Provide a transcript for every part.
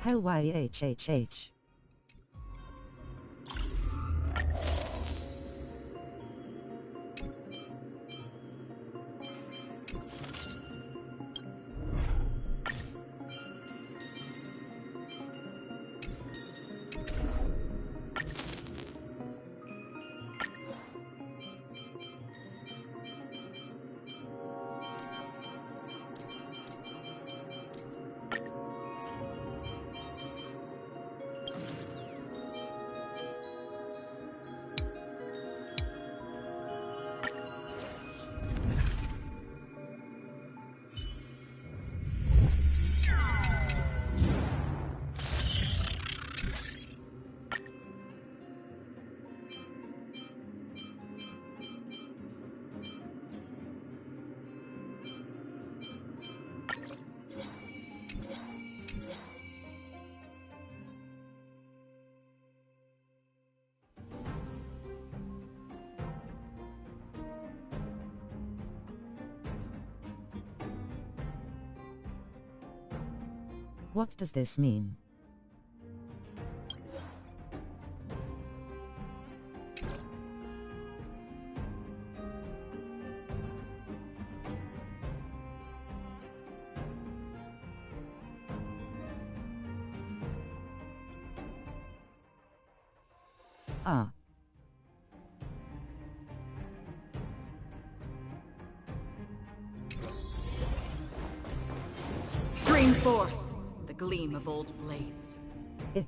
Hell YHHH. What does this mean? Ah. Stream forth the gleam of old blades. Ick.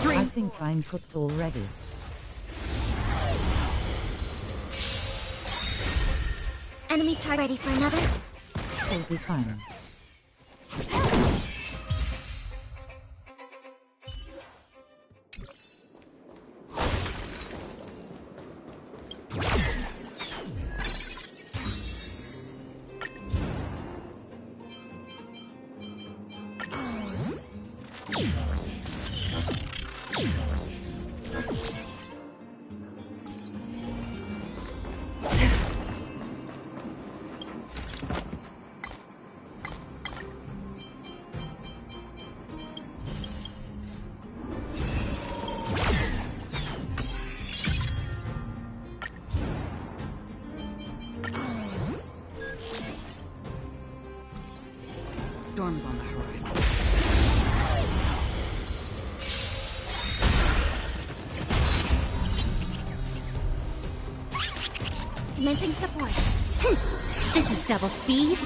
I think I'm cooked already. Enemy target ready for another? We'll be fine. Storms on the horizon. Commencing support. This is double speed.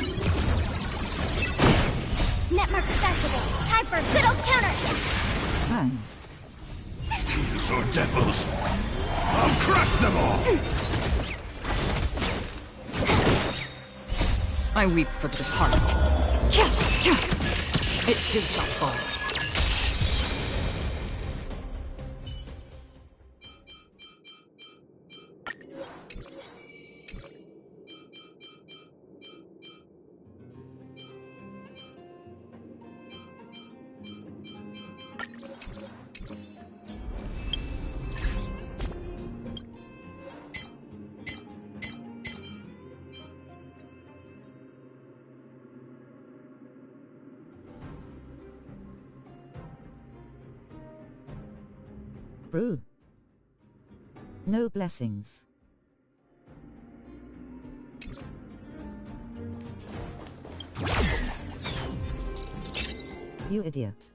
Netmark activated. Time for a good old counterattack. Fine. These are devils! I'll crush them all! I weep for the departed. It too shall fall. Brew. No blessings. You idiot.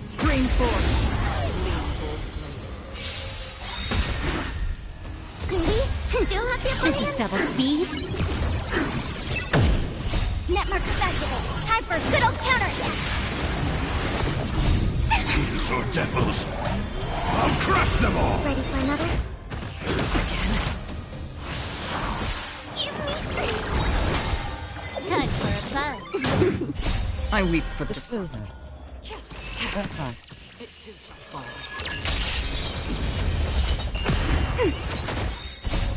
Stream forth. This is double speed. Netmark activated. Time for a good old counterattack. These are devils! I'll crush them all! Ready for another? Give me strength. Time for a fun. I weep for the It's over. Attack. It too shall fall.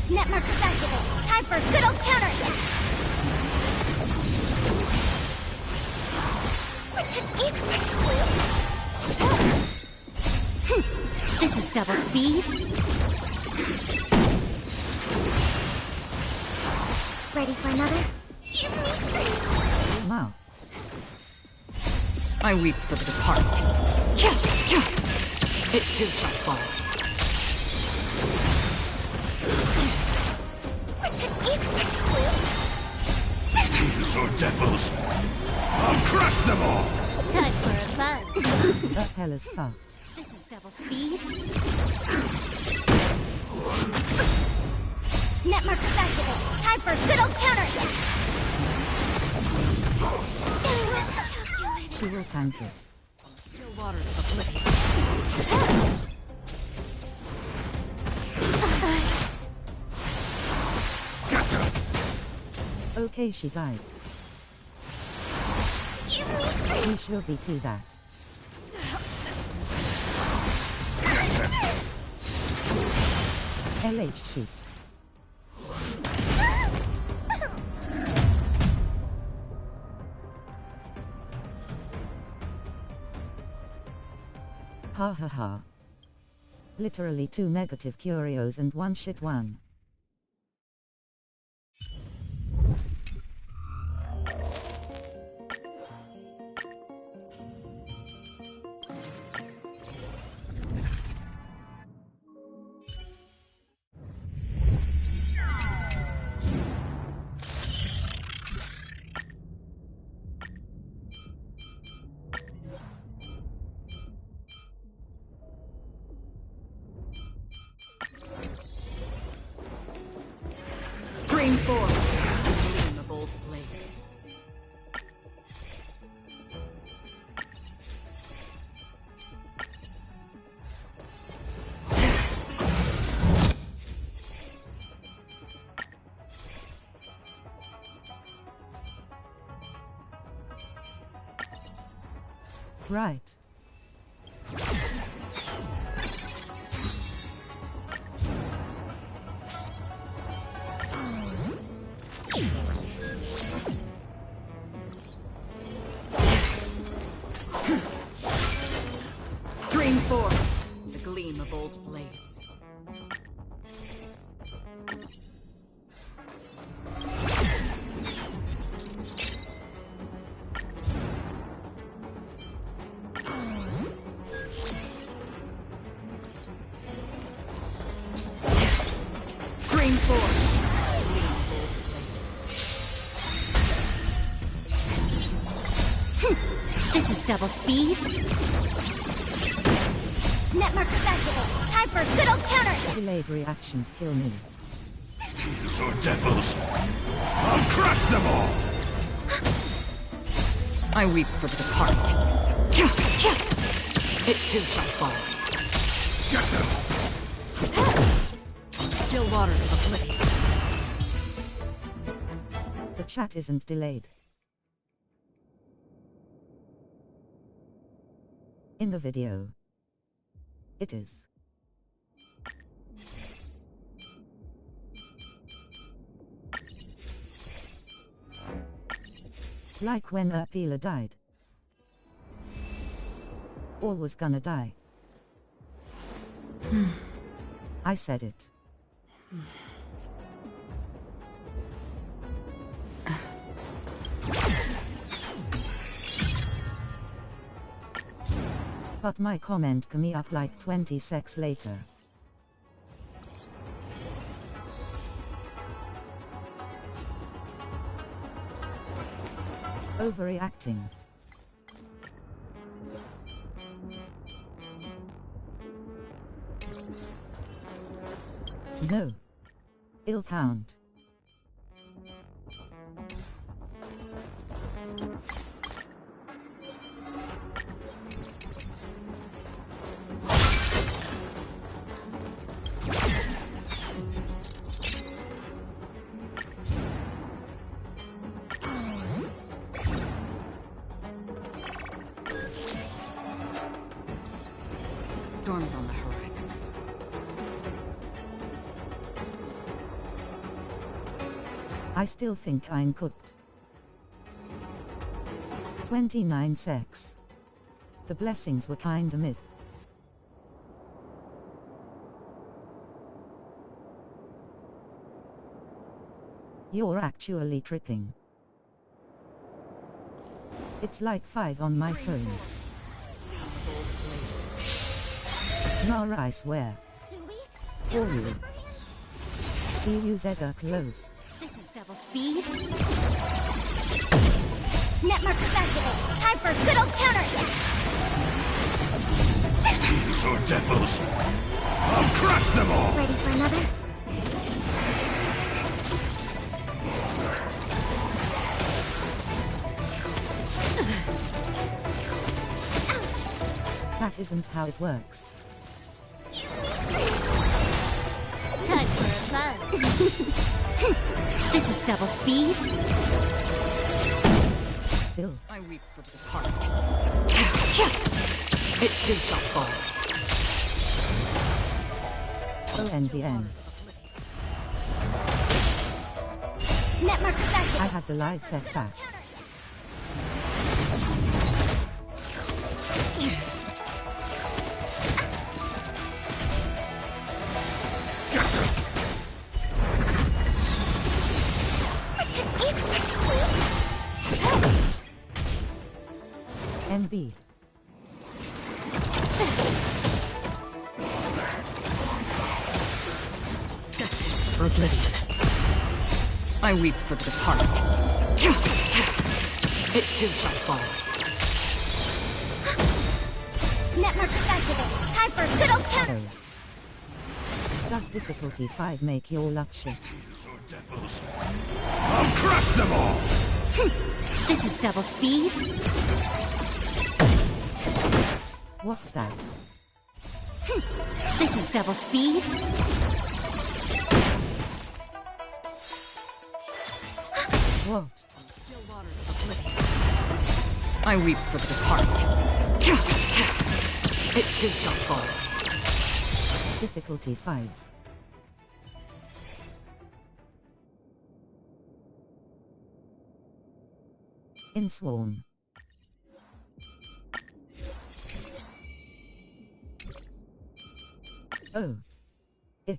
Netmark is activated. Time for a good old counterattack. Protect This is double speed. Ready for another? Give me strength. Mouth. I weep for the departed. It too shall fall. These are devils. I'll crush them all. Time for a buzz. The hell is fucked. This is double speed. Netmark is activated. Time for a good old counterattack. She will tank it. Still waters of oblivion. Okay, she died. Give me strength. We should be to that. LH shoot. Ha ha ha. Literally 2 negative curios and 1 shit one. Scream forth, the gleam of old blades. Right. Scream forth, the gleam of old blades. Scream forth, the gleam of old blades. This is double speed. Netmark is activated. Time for a good old counterattack. Delayed reactions kill me. These are devils. I'll crush them all. I weep for the departed. It too shall fall. Get them. Still waters of oblivion. The chat isn't delayed. In the video. It is. Like when Ursula died. Or was gonna die. I said it. But my comment came up like 20 seconds later. Overreacting. No. Ill count. Storms on the horizon. I still think I'm cooked. 29 secs. The blessings were kinda mid. You're actually tripping. It's like 5 on my phone. Nor I swear. For you. See you Zedder close. This is double speed. Net markers activate. Time for a good old counter. These are devils. I'll crush them all! Ready for another? That isn't how it works. Time for a buzz. This is double speed. Still. I weep for the departed. It too shall fall. ONBN. Net markers I activate. had the live set back. NB. Destined for oblivion. I weep for the departed. It too shall fall. Net markers activate. Time for a good old counter. Oh. Does difficulty 5 make your luck shift? These are devils. I'll crush them all! This is double speed. What's that? This is double speed. What? I weep for the departed. It too shall fall. Difficulty 5. In Swarm. Oh. It.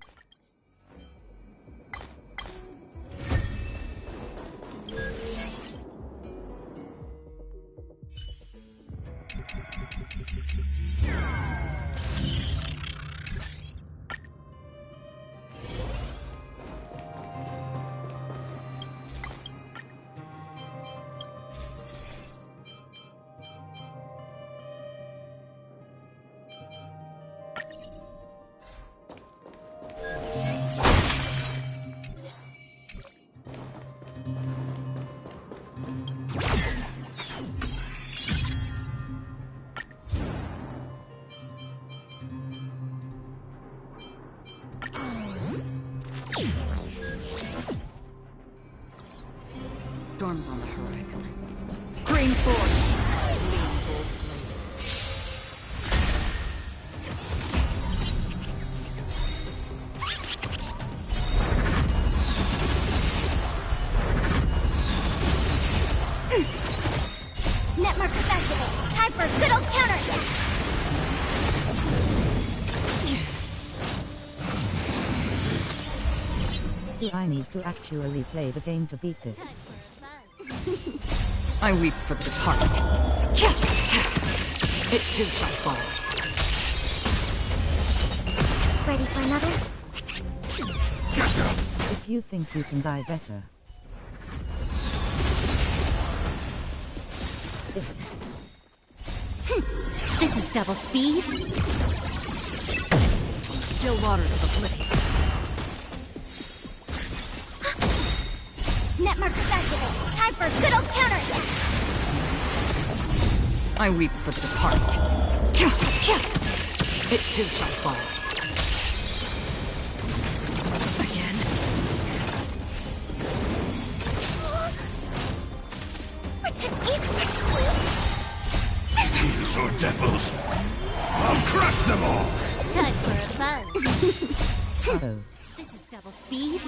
Storms on the horizon. Scream forth! Gleam bold Net markers activate. Time for a good old counter. Do I need to actually play the game to beat this? I weep for the departed. It too shall fall. Ready for another? If you think you can die better. This is double speed. Still waters of oblivion. Net markers activate. Time for a good old counter. I weep for the departed. It too shall fall. Again. Protect me. These These are devils! I'll crush them all! Time for a buzz. Auto. This is double speed.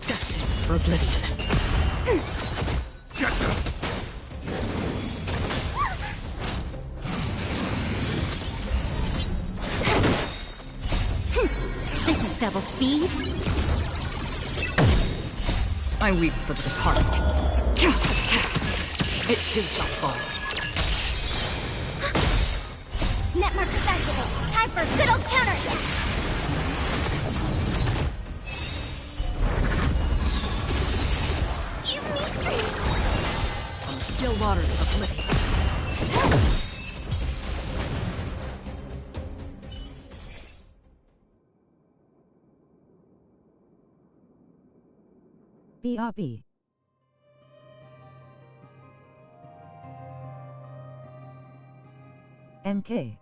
Destined for oblivion. Get them! This is double speed. I weep for the departed. It too shall fall. Net markers activate. Time for a good old counterattack. Give me strength. On the still waters of oblivion. BRB. NK.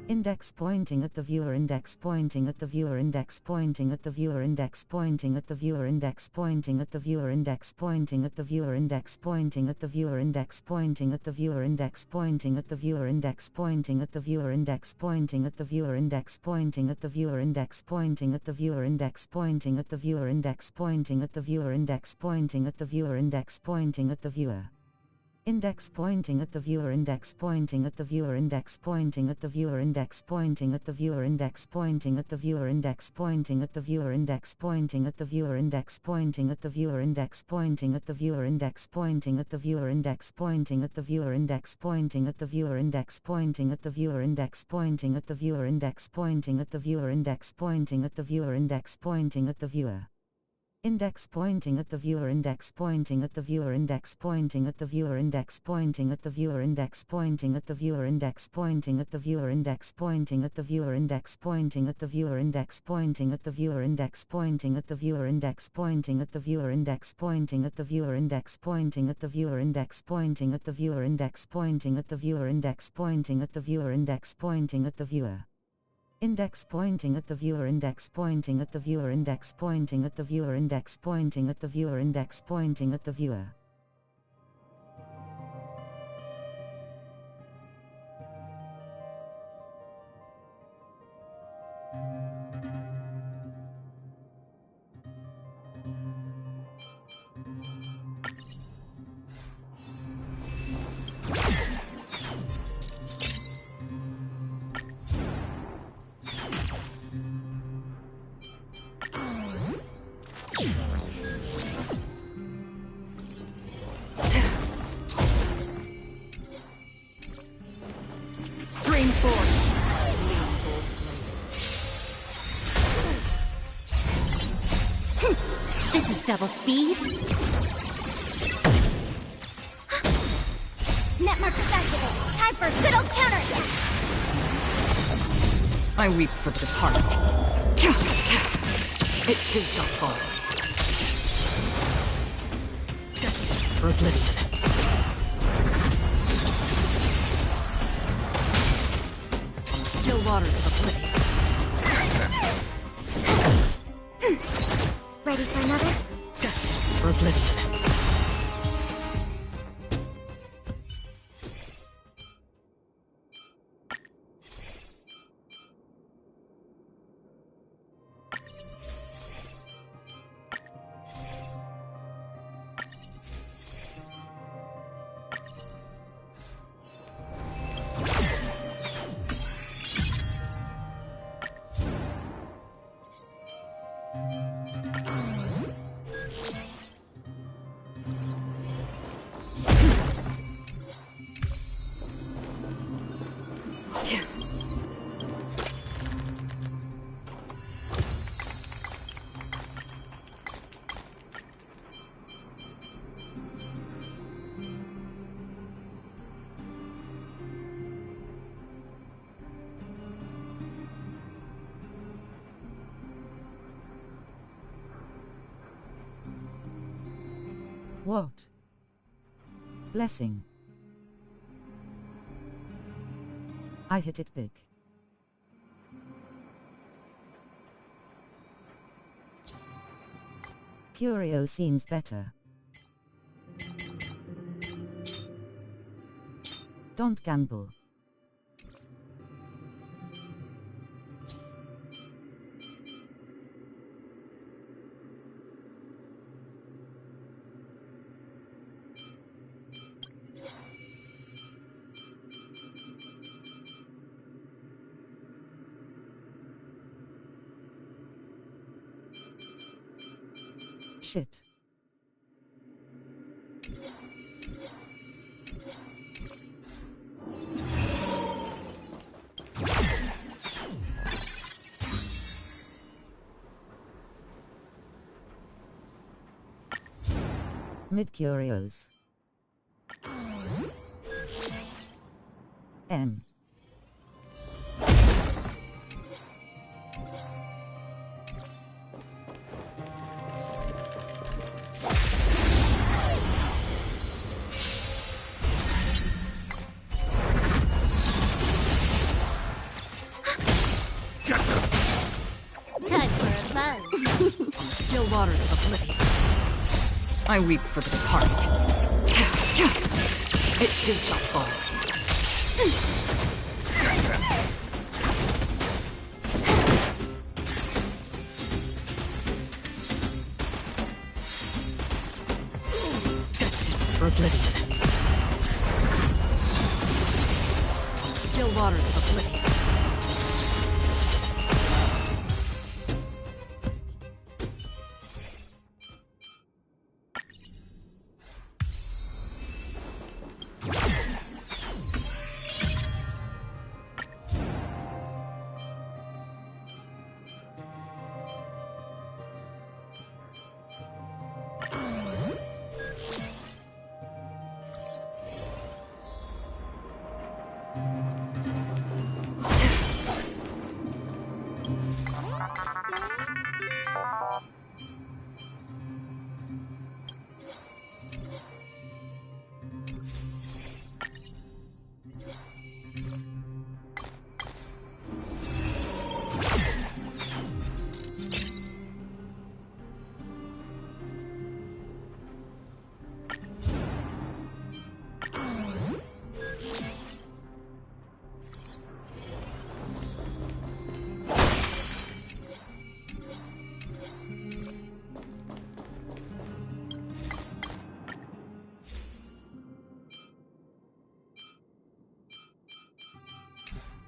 Index pointing at the viewer, index pointing at the viewer, index pointing at the viewer, index pointing at the viewer, index pointing at the viewer, index pointing at the viewer, index pointing at the viewer, index pointing at the viewer, index pointing at the viewer, index pointing at the viewer, index pointing at the viewer, index pointing at the viewer, index pointing at the viewer, index pointing at the viewer, index pointing at the viewer, index pointing at the viewer, index pointing at the viewer. Index pointing at the viewer, index pointing at the viewer, index pointing at the viewer, index pointing at the viewer, index pointing at the viewer, index pointing at the viewer, index pointing at the viewer, index pointing at the viewer, index pointing at the viewer, index pointing at the viewer, index pointing at the viewer, index pointing at the viewer, index pointing at the viewer, index pointing at the viewer, index pointing at the viewer, index pointing at the viewer, index pointing at the viewer. Index pointing at the viewer, index pointing at the viewer, index pointing at the viewer, index pointing at the viewer, index pointing at the viewer, index pointing at the viewer, index pointing at the viewer, index pointing at the viewer, index pointing at the viewer, index pointing at the viewer, index pointing at the viewer, index pointing at the viewer, index pointing at the viewer, index pointing at the viewer, index pointing at the viewer, index pointing at the viewer, index pointing at the viewer. Index pointing at the viewer, index pointing at the viewer, index pointing at the viewer, index pointing at the viewer, index pointing at the viewer. Stream forth. This is double speed. Net markers activate. Time for a good old counterattack. I weep for the departed. It too shall fall. Destined for oblivion. On the still waters of oblivion. Ready for another? Destined for oblivion. What? Blessing. I hit it big. Curio seems better. Don't gamble. Shit. Mid-curios. M. Time for a buzz. Still waters of oblivion. I weep for the departed. It too shall fall. Destined for oblivion. Still waters of oblivion.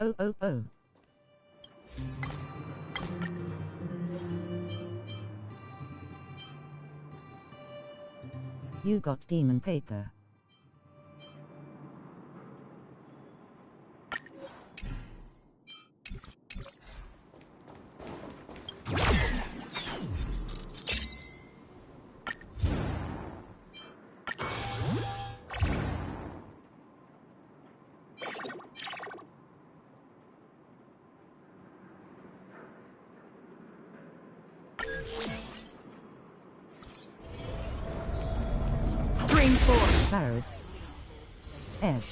Oh, oh, oh. You got demon paper. Stream 4. Barrowed. F.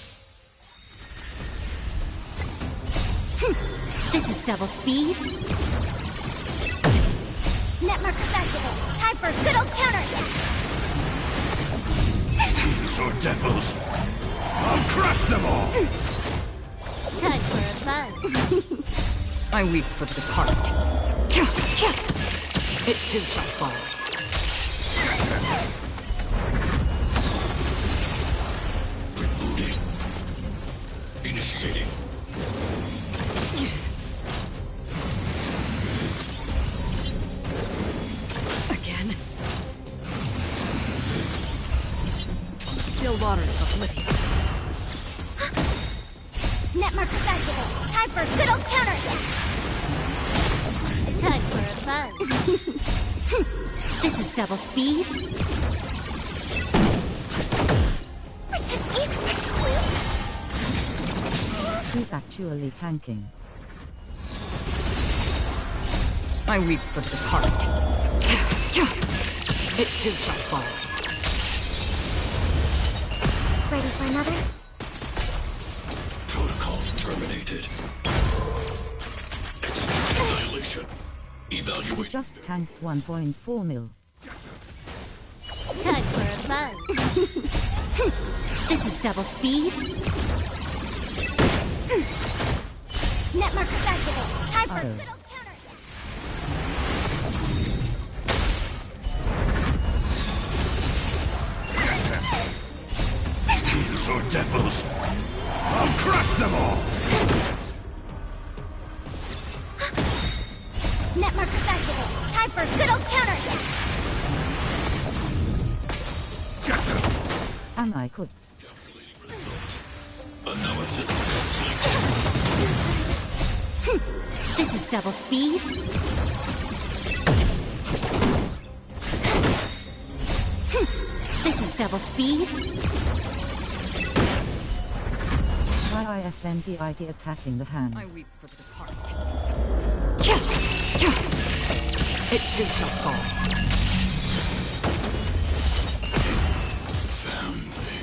This is double speed. Network festival. Time for a good old counterattack. These are devils. I'll crush them all! Time for a buzz. I weep for the departed. It too shall fall. Initiating. Again. Still waters of oblivion. Network festival. Time for a good old counterattack. Time for a buzz. This is double speed. He's actually tanking. I weep for the departed. It too shall fall. Ready for another? Protocol terminated. Execute annihilation. Evaluate. Just tanked 1.4 mil. Time for a fun. This is double speed. Net markers activate. Time for a good old counter. These are devils. I'll crush them all. Net markers activate. Time for a good old counter. And I could. Calculating result. Analysis complete. This is double speed. This is double speed. YISNTIT attacking the hand. I weep for the departed. It too shall fall. Family.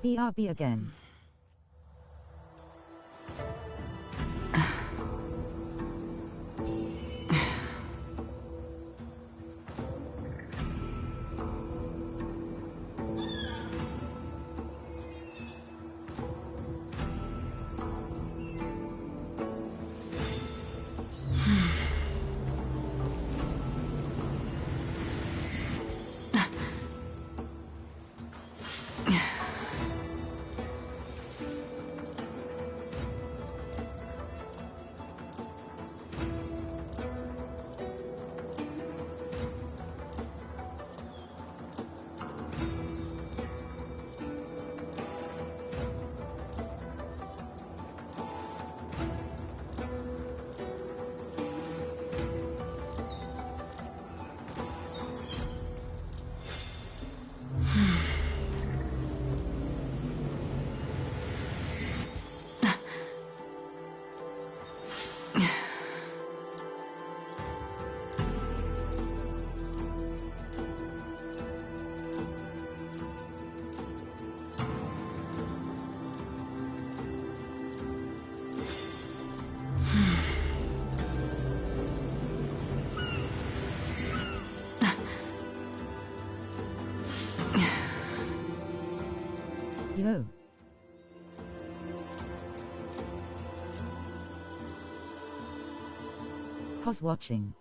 BRB again. Yo. Pause watching.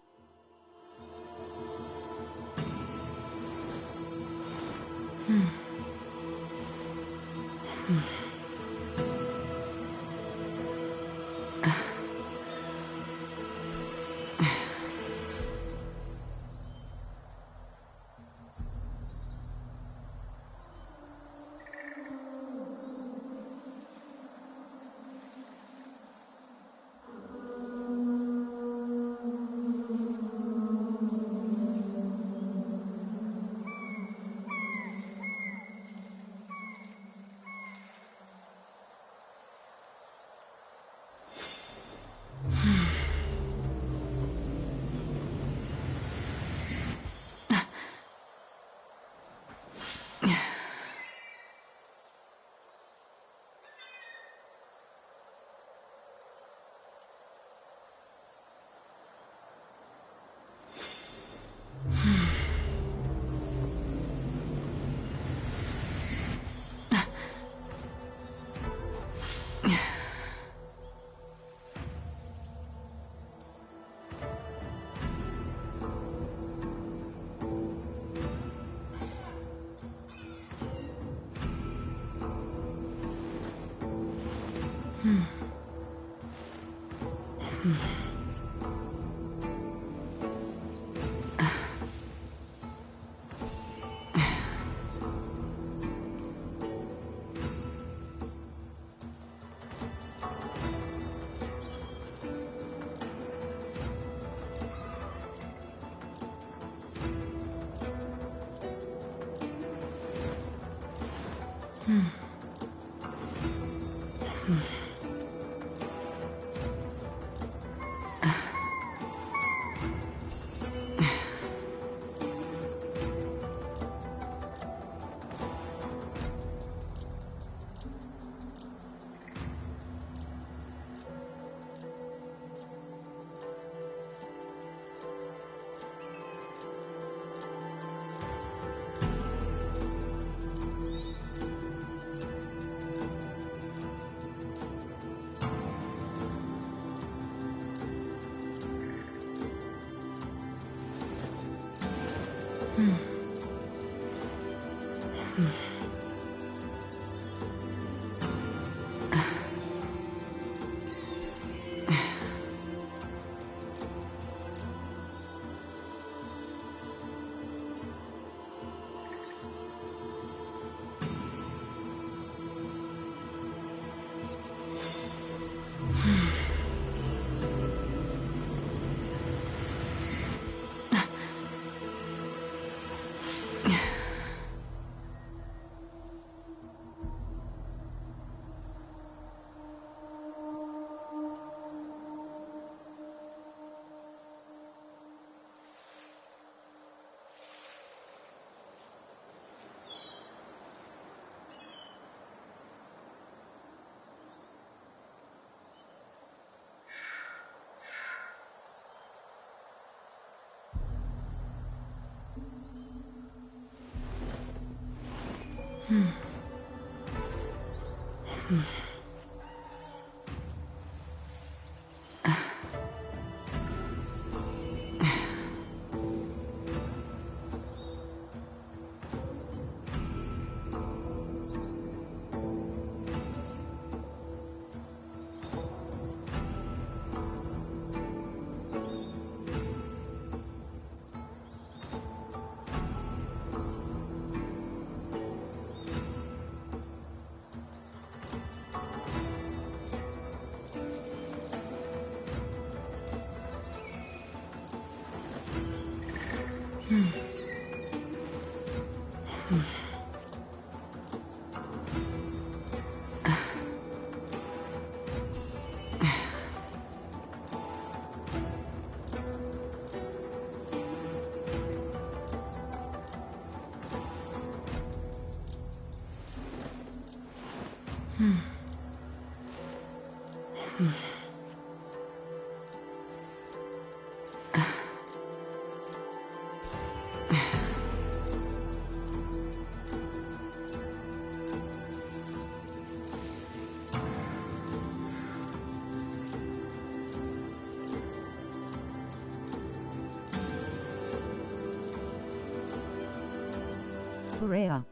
Hurray up.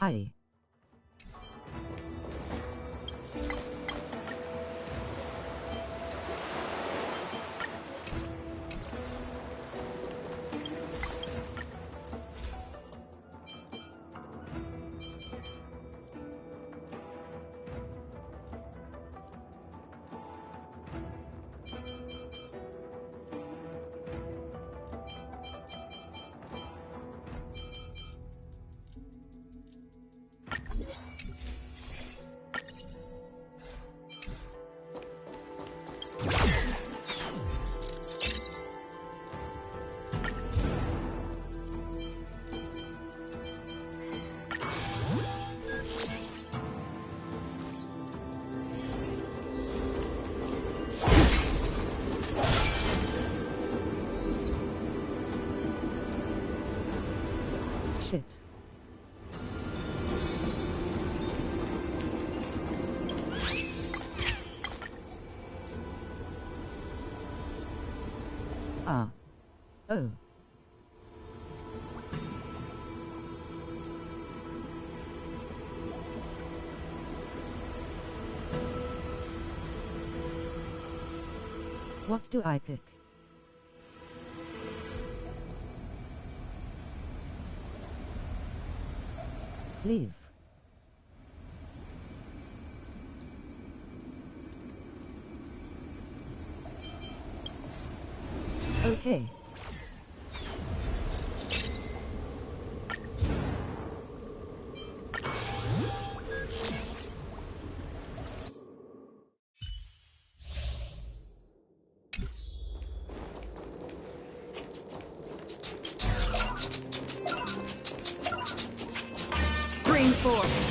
Aye. Shit. Ah. Oh. What do I pick? Leave. Okay. Screen 4.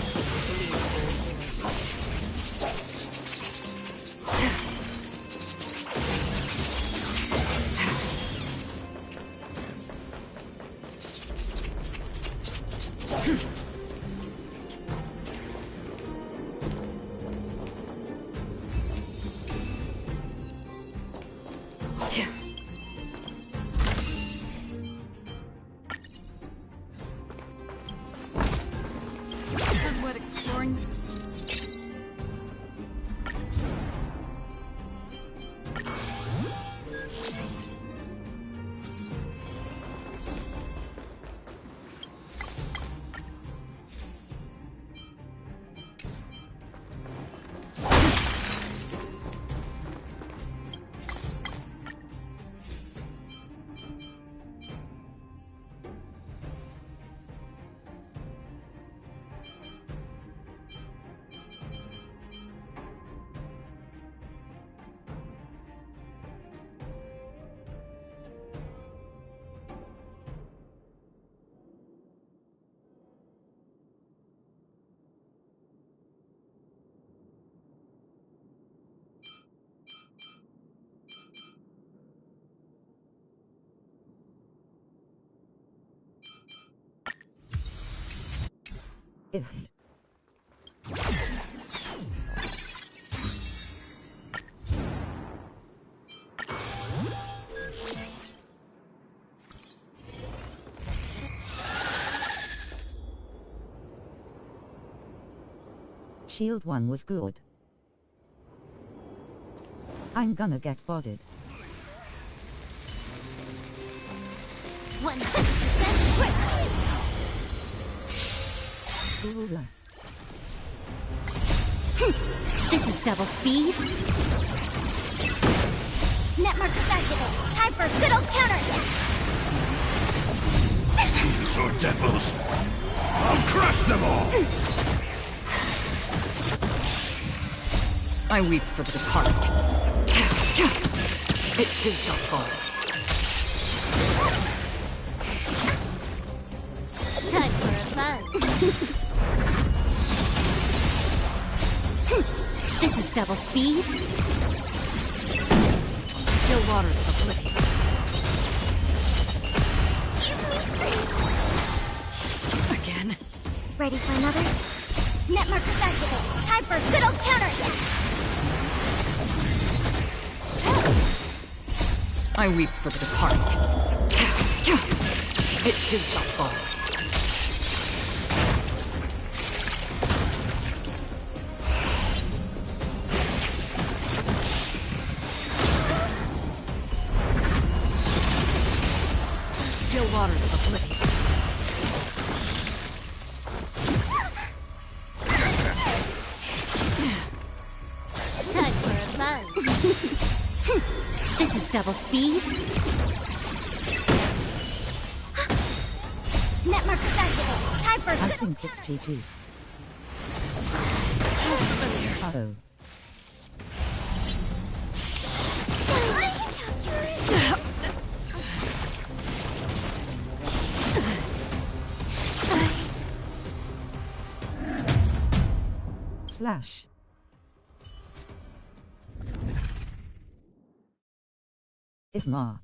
If. Shield 1 was good. I'm gonna get bodied. 100% quick! Ooh. This is double speed. Net markers activate. Time for a good old counterattack. These are devils. I'll crush them all! I weep for the departed. It too shall fall. Time for a fun. This is double speed. Still waters of oblivion. Again. Ready for another? Net markers activate. Time for a good old counterattack. I weep for the departed. It too shall fall. Still waters of oblivion. Time for a fun. This is double speed. Net markers activate. Time for a I good think it's GG. Uh-oh. Slash. Ifma.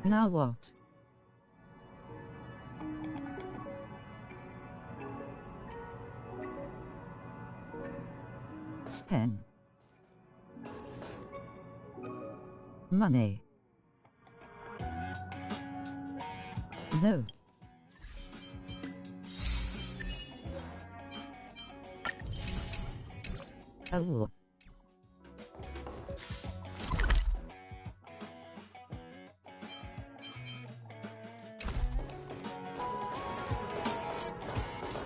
Now what? Spend. Money. No. Oh.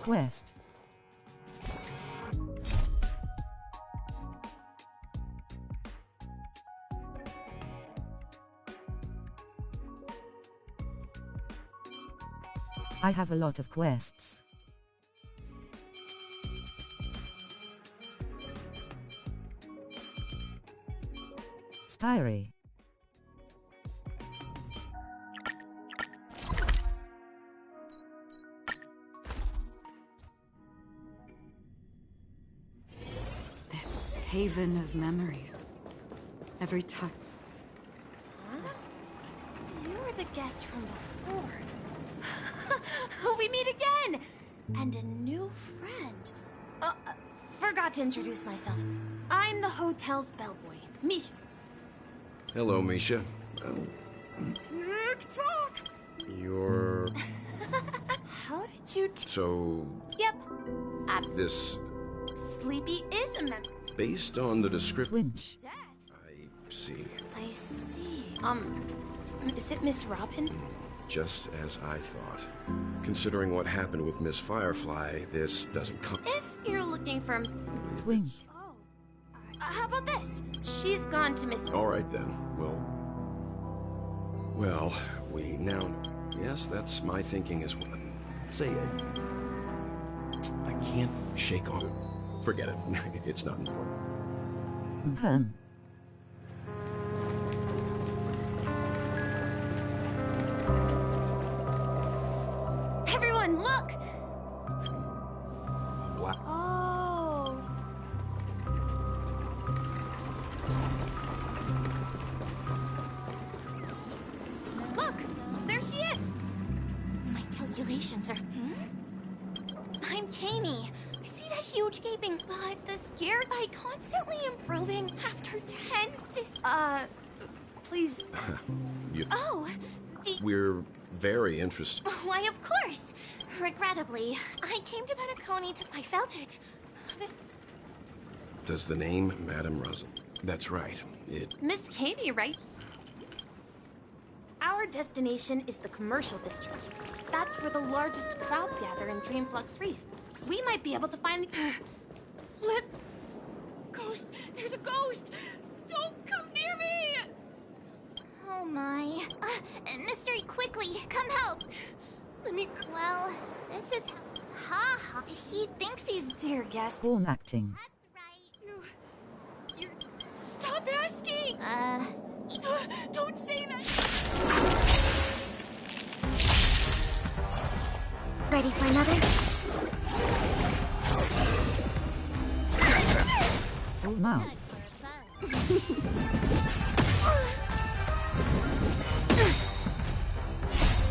Quest. I have a lot of quests. Styrie. This haven of memories. Every touch. Huh? You were the guest from before. We meet again! And a new friend. Forgot to introduce myself. I'm the hotel's bellboy, Misha. Hello, Misha. Tick-tock! You're... How did you So... Yep. This... Sleepy is a member. Based on the description... Twinch. Death. I see. I see. Is it Miss Robin? Just as I thought. Considering what happened with Miss Firefly, this doesn't come... If you're looking for... Twink. Oh. How about this? She's gone to Miss... Alright then. Well, we now... Yes, that's my thinking as well. Say it. I can't shake on it. Forget it. It's not important. Everyone, look! Black. Oh. Look! There she is! My calculations are... I'm Kami. See that huge gaping butt? The scared by constantly improving after 10 Please. Oh, We're very interested. why, of course. Regrettably, I came to Penacony to... I felt it. This... Does the name Madame Russell? That's right. It... Miss Katie, right? Our destination is the commercial district. That's where the largest crowds gather in Dreamflux Reef. We might be able to find the... Ghost! There's a ghost! Don't come near me! Oh my. Mystery, quickly, come help. Let me... Well, this is how... Ha ha. He thinks he's... Dear guest. Porn acting. That's right. You... Stop asking! Don't say that! Ready for another? Oh, mouth.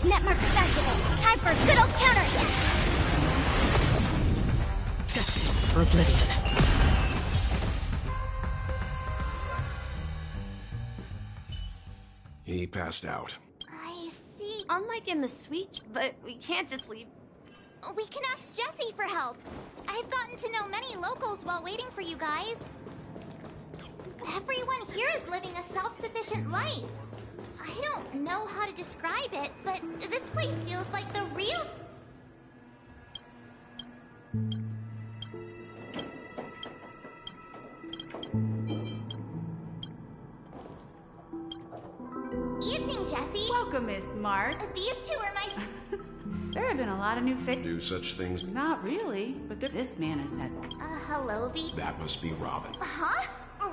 Netmark activated. Time for a good old counter. Destined for oblivion. He passed out. I see. Unlike in the suite, but we can't just leave. We can ask Jessie for help. I've gotten to know many locals while waiting for you guys. Everyone here is living a self-sufficient life. I don't know how to describe it, but this place feels like the real... Evening, Jessie. Welcome, Miss Mark. These two are my... There have been a lot of new Do such things. Not really, but this man has had... hello, V. That must be Robin. Huh?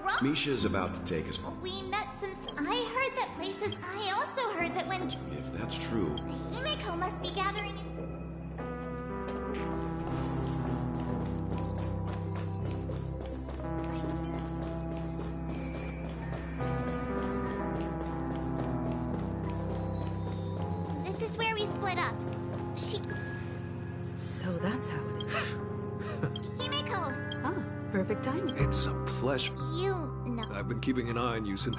Rob? Misha's about to take us. We met since I heard that places... I also heard that when... If that's true, Himeko must be gathering... This is where we split up. She... So that's how it is. Himeko! Ah, perfect timing. It's a pleasure. You know... I've been keeping an eye on you since...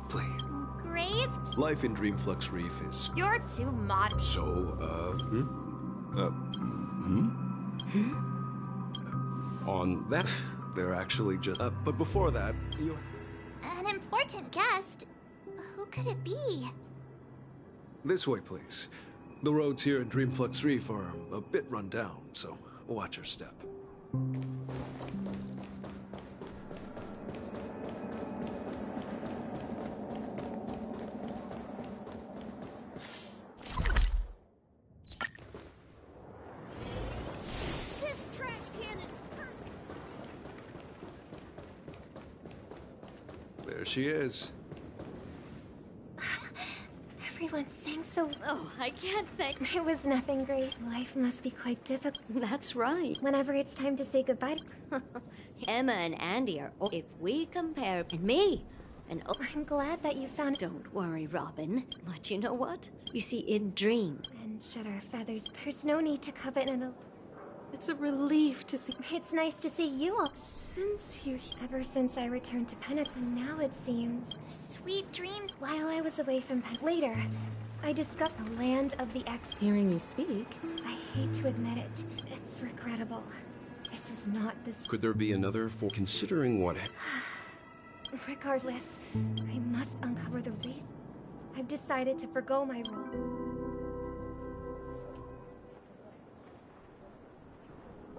Please. Grave? Life in Dreamflux Reef is... You're too modest. so, on that, They're actually just... but before that, you... An important guest? Who could it be? This way, please. The roads here in Dreamflux Reef are a bit run down, so watch your step. This trash can is... There she is. Everyone sang so... Oh, I can't thank... It was nothing great. Life must be quite difficult. That's right. Whenever it's time to say goodbye to... Emma and Andy are... If we compare... And me! And... I'm glad that you found... Don't worry, Robin. But you know what? You see, in Dream... And shed our feathers. There's no need to covet and... It's a relief to see. It's nice to see you all. Since you... Ever since I returned to Penacony, now it seems... Sweet dreams. While I was away from Later, I discovered the land of the X... Hearing you speak. I hate to admit it. It's regrettable. This is not the... could there be another for considering what... Regardless, I must uncover the reason. I've decided to forgo my role.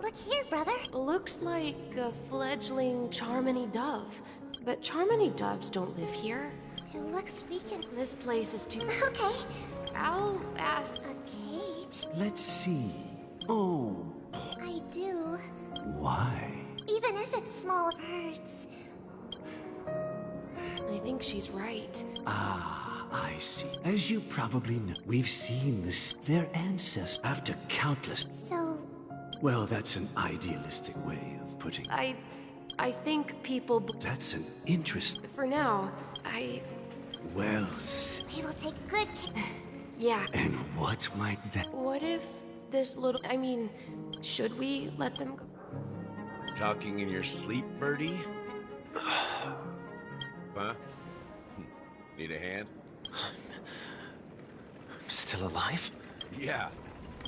Look here, brother. Looks like a fledgling Charmony dove. But Charmony doves don't live here. It looks we can... This place is too... Okay. I'll ask. A cage? Let's see. Oh, I do. why? Even if it's small, it hurts. I think she's right. Ah, I see. As you probably know, we've seen their ancestors after countless... So, Well, that's an idealistic way of putting it. I think people... That's an interest... For now, Well, we will take good care. yeah. and what might that... What if this little... I mean, should we let them go? Talking in your sleep, Birdie? Huh? Need a hand? I'm still alive? Yeah.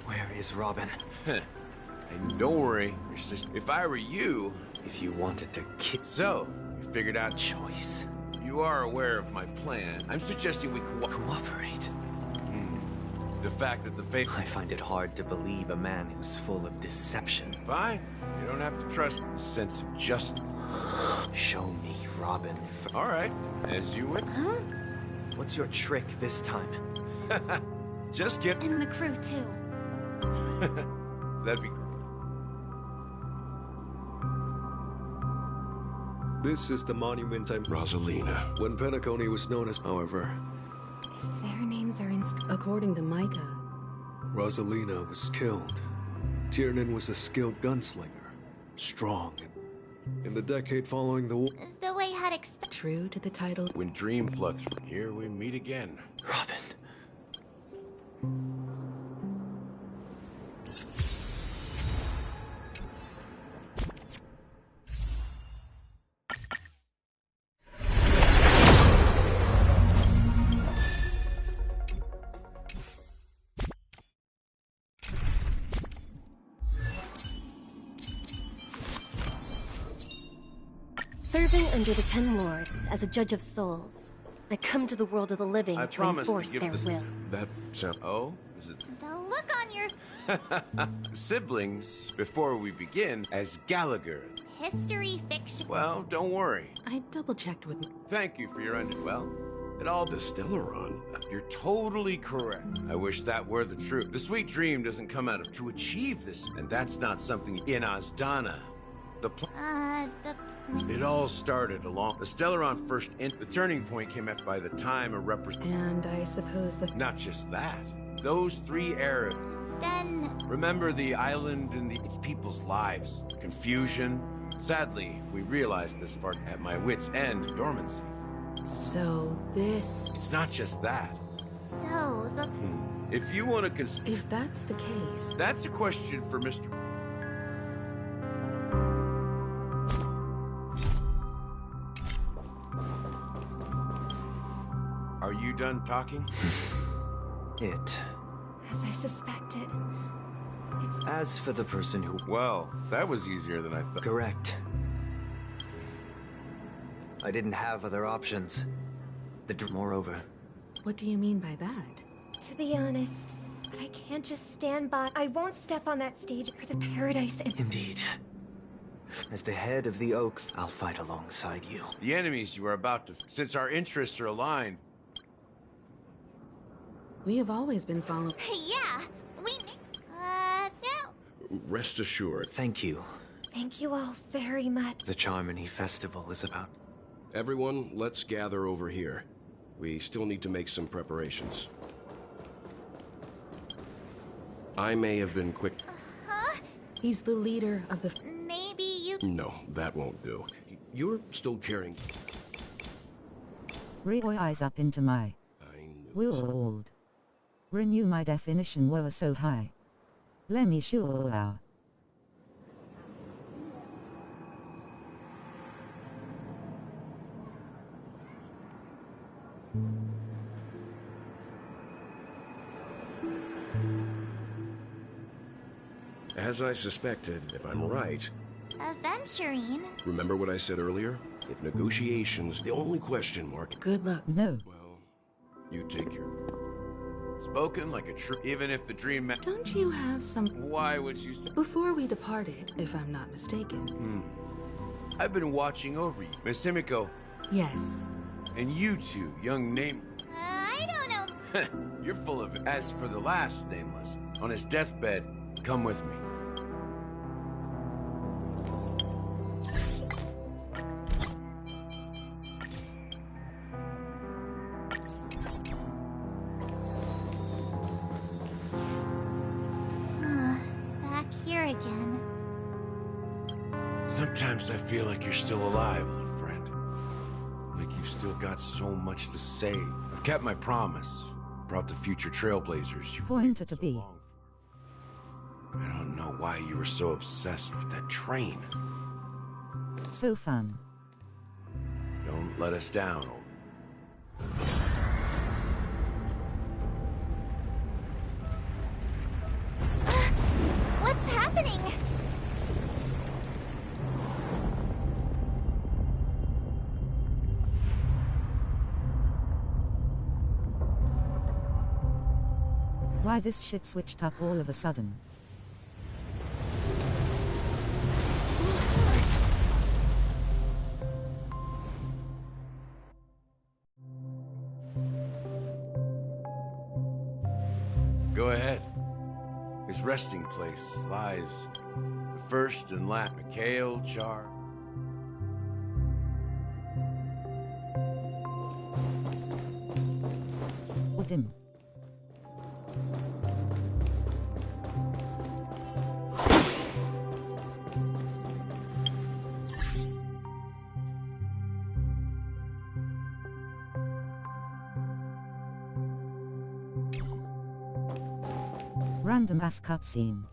Where is Robin? And don't worry, your sister. If I were you... If you wanted to kill... So, you figured out... Choice. You are aware of my plan. I'm suggesting we Cooperate. The fact that the fate... I find it hard to believe a man who's full of deception. Fine. You don't have to trust the sense of justice. Show me, Robin. All right. As you would. Huh? What's your trick this time? Just kidding. And the crew, too. That'd be great. This is the monument I'm... Rosalina. When Penacony was known as, however, Their names are inscribed. According to Micah, Rosalina was killed. Tiernan was a skilled gunslinger, strong, and in the decade following the war... The way had expected. true to the title. When dream flux, here we meet again. Robin. Serving under the Ten Lords as a judge of souls, I come to the world of the living I to promise enforce to give their this... will. That sound... Oh? Is it... The look on your Siblings, before we begin, as Gallagher. history fiction. Well, don't worry. I double-checked with... Thank you for your well, it all the Stellaron. You're totally correct. I wish that were the truth. The sweet dream doesn't come out of to achieve this, and that's not something in Asdana. It all started along the Stellaron first. The turning point came after by the time a And I suppose the... Not just that. Those three eras. Then Remember the island and its people's lives, confusion. Sadly, we realized this far at my wit's end, dormancy. So this... It's not just that. so the If you want to If that's the case... that's a question for Mr. Are you done talking? It. as I suspected. As for the person who... Well, that was easier than I thought. Correct. I didn't have other options. Moreover... What do you mean by that? To be honest, but I can't just stand by. I won't step on that stage for the paradise and Indeed. As the head of the Oak, I'll fight alongside you. The enemies you are about to... Since our interests are aligned... We have always been following... yeah, no. Rest assured. Thank you. Thank you all very much. The Charmony Festival is about... Everyone, let's gather over here. We still need to make some preparations. I may have been quick... Huh? He's the leader of the... Maybe you... No, that won't do. You're still carrying... Re eyes up into my world. Renew my definition were so high. Let me show out. As I suspected, if I'm right... Aventurine? Remember what I said earlier? If negotiations, the only question mark... Good luck. No. Well, you take your... Spoken like a true... Even if the dream... Don't you have some... Why would you say... Before we departed, if I'm not mistaken. I've been watching over you. Miss Himiko, Yes. and you two, young name... I don't You're full of it. As for the last nameless, on his deathbed, come with me. Back here again. Sometimes I feel like you're still alive, little friend. Like you've still got so much to say. I've kept my promise. Brought the future trailblazers you've Pointer to so be. long for. I don't know why you were so obsessed with that train. So fun. Don't let us down. What's happening? Why this shit switched up all of a sudden? Go ahead. His resting place lies the first and last Mikhail Jar. Dim. Random ass cutscene.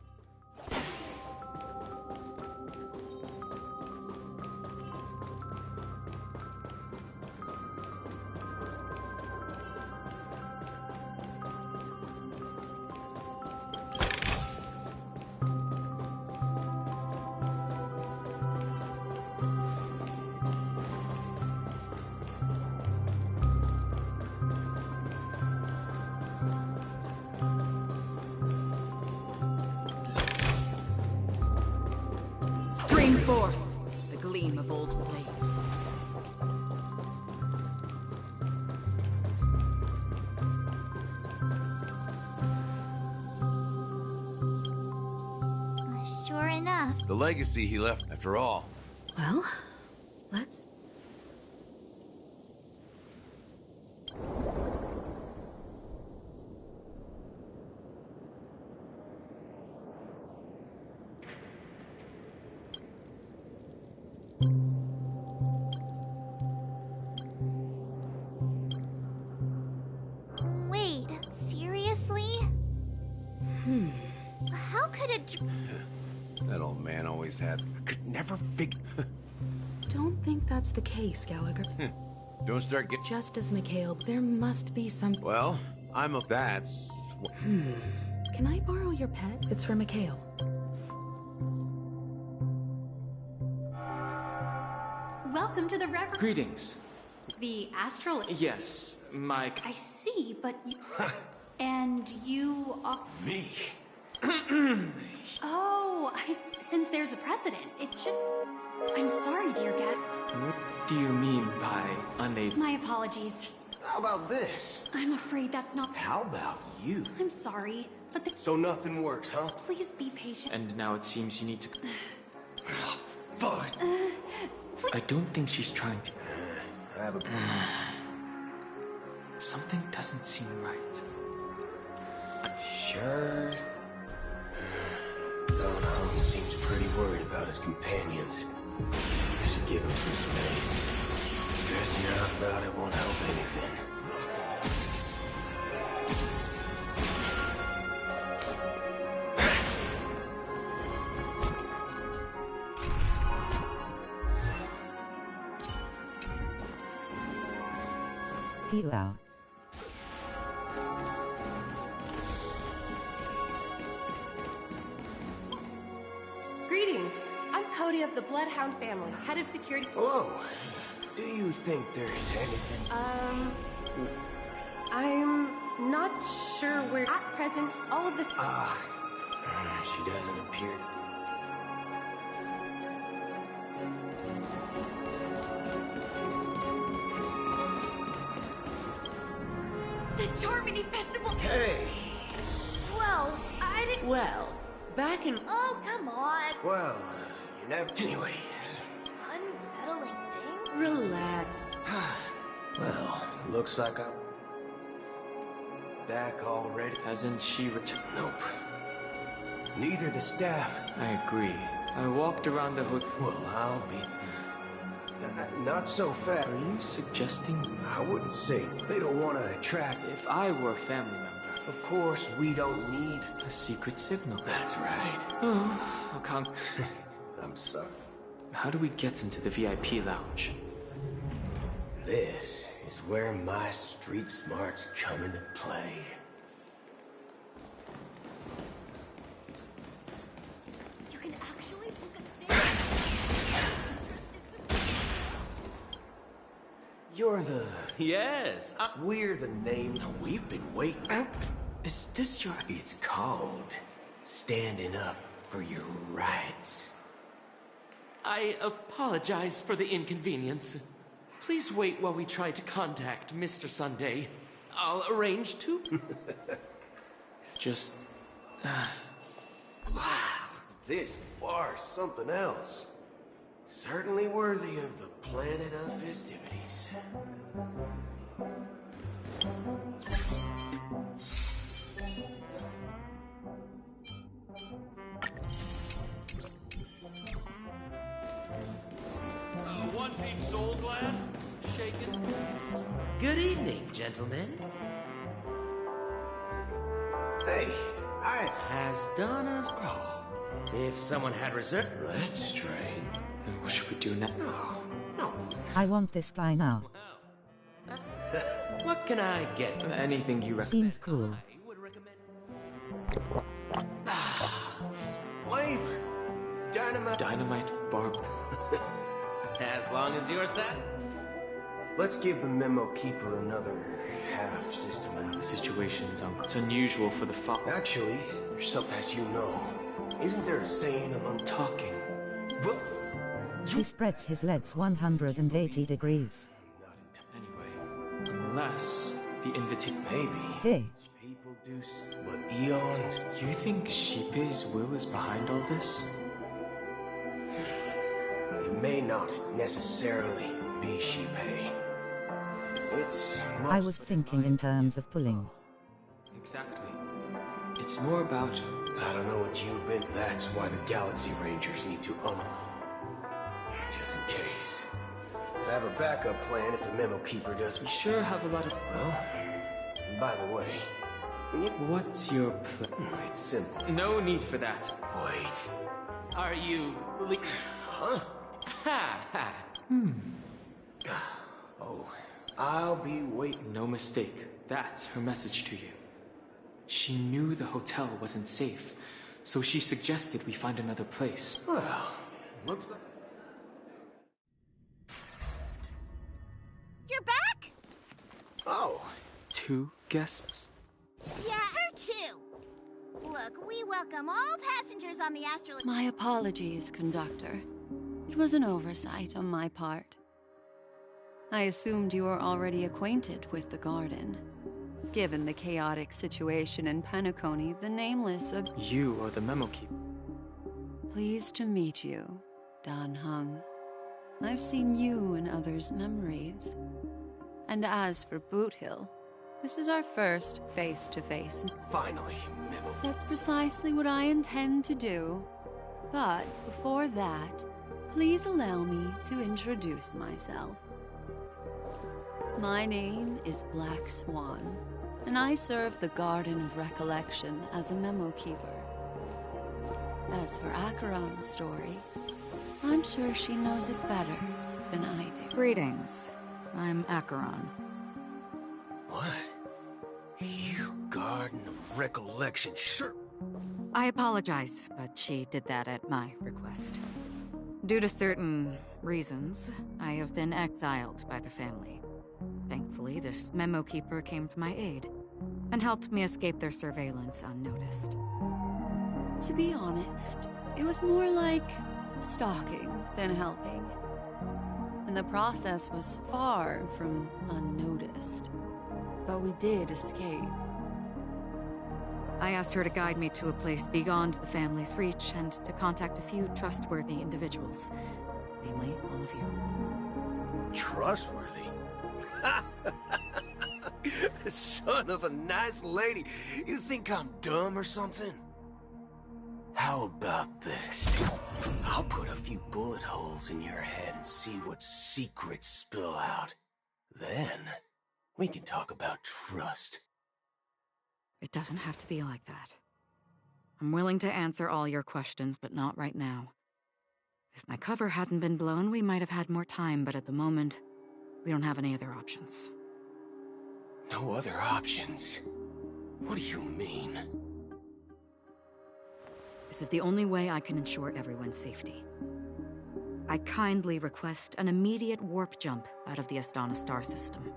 Stream forth the gleam of old blades. Sure enough. The legacy he left after all. Well, let's... Wait, seriously? How could it... That old man always had. I could never figure. Don't think that's the case, Gallagher. Don't start getting. Just as Mikhail, there must be some... Well, I'm a. That's. Can I borrow your pet? It's for Mikhail. Welcome to the Rever... Greetings. The astral... Yes, Mike. I see, but you... And you are... Me? Oh, since there's a precedent, it should... I'm sorry, dear guests. What do you mean by unable? My apologies. How about this? I'm afraid that's not... How about you? I'm sorry, but the... So nothing works, huh? Please be patient. And now it seems you need to... Oh, fuck. I don't think she's trying to... I have a... Something doesn't seem right. Sure. Don Holmes seems pretty worried about his companions. I should give him some space. Stressing out about it won't help anything. Wow. Greetings. I'm Cody of the Bloodhound family, head of security. Hello. Do you think there's anything? I'm not sure where at present all of the... She doesn't appear... The Charmony Festival. Hey! Well, I didn't. Well, back in. Oh, come on. Well, you never. Anyway. Unsettling thing? Relax. Well, looks like I'm back already. Hasn't she returned? Nope. Neither the staff. I agree. I walked around the hood. Well, I'll be. Not so fast. Are you suggesting? I wouldn't say. They don't want to attract. If I were a family member. Of course, we don't need a secret signal. That's right. Oh, I can't. I'm sorry. How do we get into the VIP lounge? This is where my street smarts come into play. You can actually book a stage. You're the... Yes. We're the name we've been waiting. Is this your... It's called Standing Up for Your Rights. I apologize for the inconvenience. Please wait while we try to contact Mr. Sunday. I'll arrange to. It's just... Wow, this bar's something else. Certainly worthy of the planet of festivities. One-piece soul gland, shaken. Good evening, gentlemen. Hey, Has Donna's... Oh, if someone had reserved... That's strange. What should we do now? No. I want this guy now. What can I get? Anything you recommend. Seems cool. Flavor. Dynamite. Dynamite barb. As long as you're set. Let's give the memo keeper another half system out. The situation is it's unusual for the Actually, there's something as you know. Isn't there a saying among talking? What? He spreads his legs 180 degrees. Anyway, unless the invitation... Maybe. Hey. People do what eons... You think Shipe's will is behind all this? It may not necessarily be Shipe. It's... I was thinking in terms of pulling. Exactly. It's more about... I don't know what you've been... That's why the Galaxy Rangers need to just in case. I have a backup plan if the memo keeper does... We sure have a lot of... Well, by the way... What's your plan? It's simple. No need for that. Wait. Are you... Huh? Ha ha. Oh, I'll be waiting. No mistake. That's her message to you. She knew the hotel wasn't safe, so she suggested we find another place. Well, looks like... You're back? Oh. 2 guests? Yeah, her too. Look, we welcome all passengers on the Astral... My apologies, conductor. It was an oversight on my part. I assumed you were already acquainted with the garden. Given the chaotic situation in Penacony, the Nameless... You are the memo keeper. Pleased to meet you, Dan Hung. I've seen you in others' memories. And as for Boot Hill, this is our first face-to-face. Finally, memo. That's precisely what I intend to do. But before that, please allow me to introduce myself. My name is Black Swan, and I serve the Garden of Recollection as a memo keeper. As for Acheron's story, I'm sure she knows it better than I do. Greetings. I'm Acheron. What? You Garden of Recollection, sure. I apologize, but she did that at my request. Due to certain reasons, I have been exiled by the family. Thankfully, this memo keeper came to my aid and helped me escape their surveillance unnoticed. To be honest, it was more like stalking than helping. And the process was far from unnoticed. but we did escape. I asked her to guide me to a place beyond the family's reach and to contact a few trustworthy individuals. Namely, all of you. Trustworthy? Son of a nice lady. You think I'm dumb or something? How about this? I'll put a few bullet holes in your head and see what secrets spill out. Then, we can talk about trust. It doesn't have to be like that. I'm willing to answer all your questions, but not right now. If my cover hadn't been blown, we might have had more time, but at the moment, we don't have any other options. No other options? What do you mean? This is the only way I can ensure everyone's safety. I kindly request an immediate warp jump out of the Astana star system.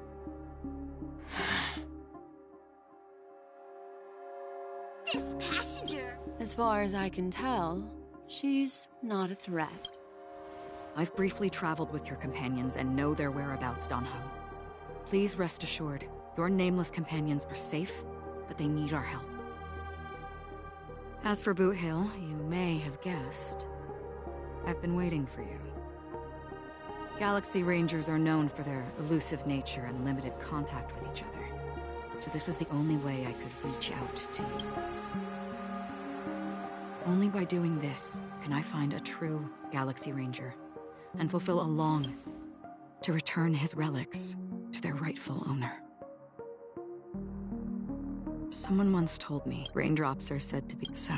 This passenger! As far as I can tell, she's not a threat. I've briefly traveled with your companions and know their whereabouts, Donho. Please rest assured, your nameless companions are safe, but they need our help. As for Boot Hill, you may have guessed. I've been waiting for you. Galaxy Rangers are known for their elusive nature and limited contact with each other. So this was the only way I could reach out to you. Only by doing this can I find a true Galaxy Ranger and fulfill a long to return his relics to their rightful owner. Someone once told me raindrops are said to be so.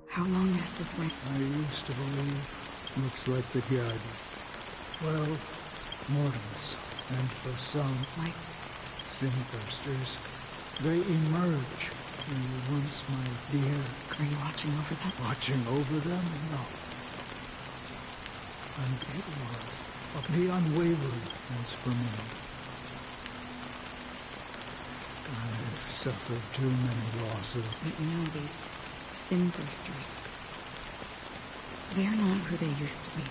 How long has this rain? I used to believe looks like the dead. Well, mortals, and for some, like sin-thirsters, they emerge. And once, my dear. Are you watching over them? Watching over them? No. And it was the unwavering was for me. I've suffered too many losses. But you know, these sin-thirsters, they're not who they used to be.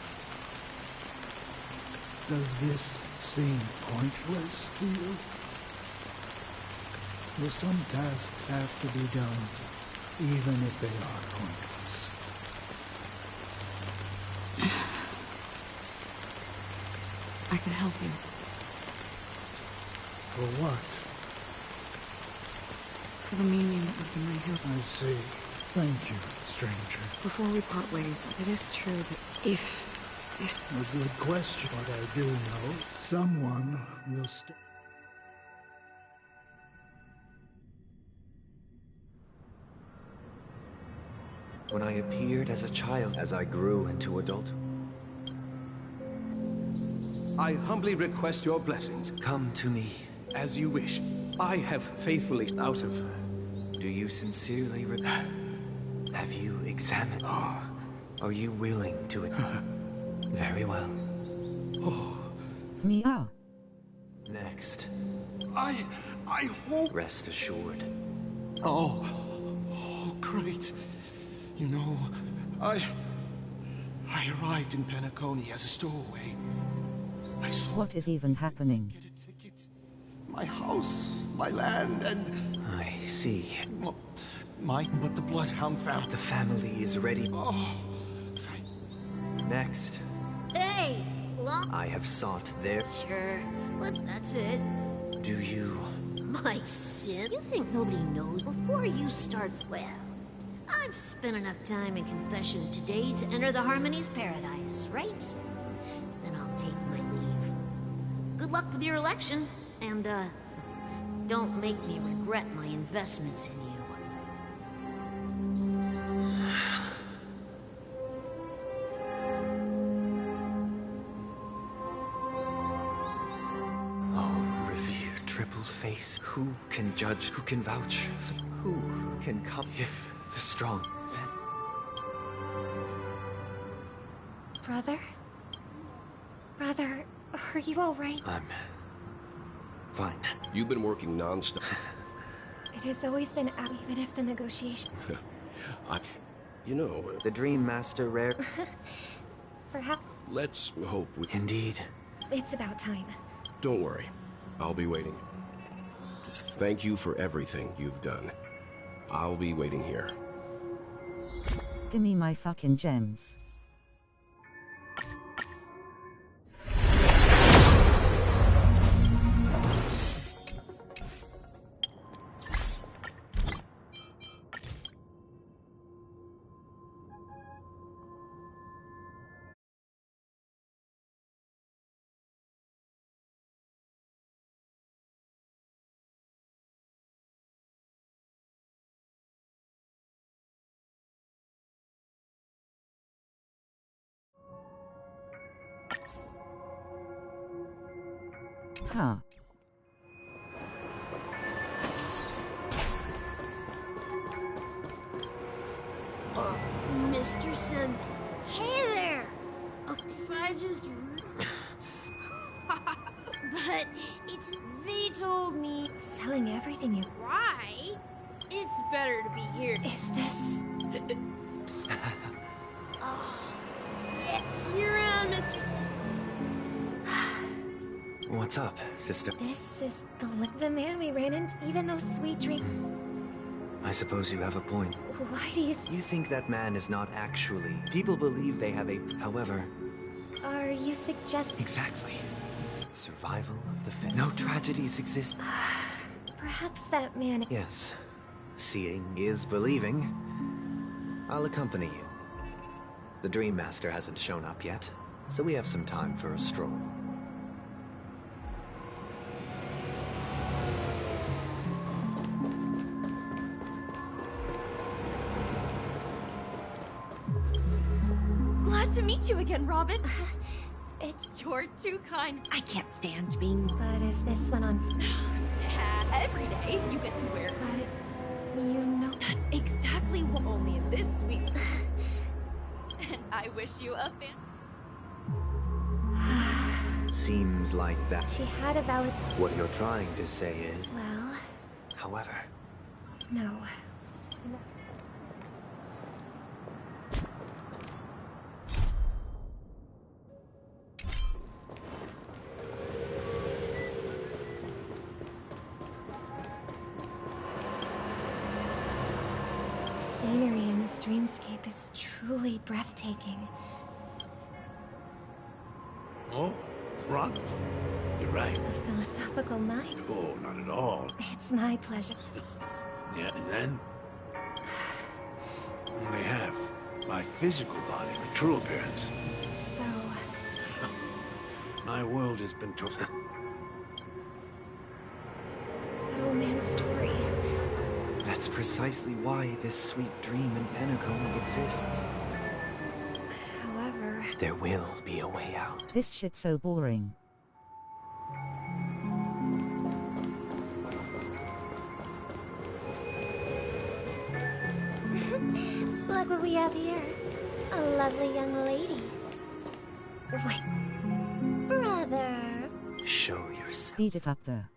Does this seem pointless to you? Well, some tasks have to be done, even if they are pointless. I can help you. For what? For the meaning of the My Hill. I see. Thank you, stranger. Before we part ways, it is true that if this... A good question. But I do know someone will When I appeared as a child, as I grew into adult, I humbly request your blessings. Come to me. As you wish. I have faithfully out of... Do you sincerely have you examined? Are you willing to... Very well. Meow. Next. I hope... Rest assured. Oh, great. You know, I arrived in Penacony as a stowaway. I saw... What is even happening? My house, my land, and... I see. But the Bloodhound family... The family is ready. Oh, Next. Hey! I have sought their... Sure, but that's it. Do you... My sin? You think nobody knows before you start... Well, I've spent enough time in confession today to enter the Harmony's paradise, right? Then I'll take my leave. Good luck with your election, and, don't make me regret my investments in you. Triple face. Who can judge? Who can vouch? Who can come if the strong then? Brother? Brother, are you alright? I'm fine. You've been working non-stop. It has always been out, even if the negotiation... You know... The Dream Master rare... Perhaps... Let's hope we... Indeed. It's about time. Don't worry. I'll be waiting. Thank you for everything you've done. I'll be waiting here. Give me my fucking gems. Huh. Mr. Sun. Hey there! Okay, if I just... but it's... They told me... Selling everything you... Right? It's better to be here. Is this... Oh, yeah, see you around, Mr. Sun. What's up, sister? This is the man we ran into, even though Sweet Dream... I suppose you have a point. Why do you... You think that man is not actually... People believe they have a... However... Are you suggesting... Exactly. Survival of the fit. No tragedies exist. Perhaps that man... Yes. Seeing is believing. I'll accompany you. The Dream Master hasn't shown up yet, so we have some time for a stroll. Glad to meet you again, Robin. You're too kind. I can't stand being... But if this went on... Every day, you get to wear... But... you know... That's exactly what... Only in this suite. And I wish you a fan... Seems like that... She had a valid... What you're trying to say is... Well... However... No. Scenery in this dreamscape is truly breathtaking. Oh, Rock, you're right. A philosophical mind. Oh, not at all. It's my pleasure. Yeah, and then? Only half. My physical body, my true appearance. So... My world has been torn. Oh, man's story. That's precisely why this sweet dream in Penacony exists. However... There will be a way out. This shit's so boring. Look what we have here. A lovely young lady. Wait. Brother. Show yourself. Speed it up there.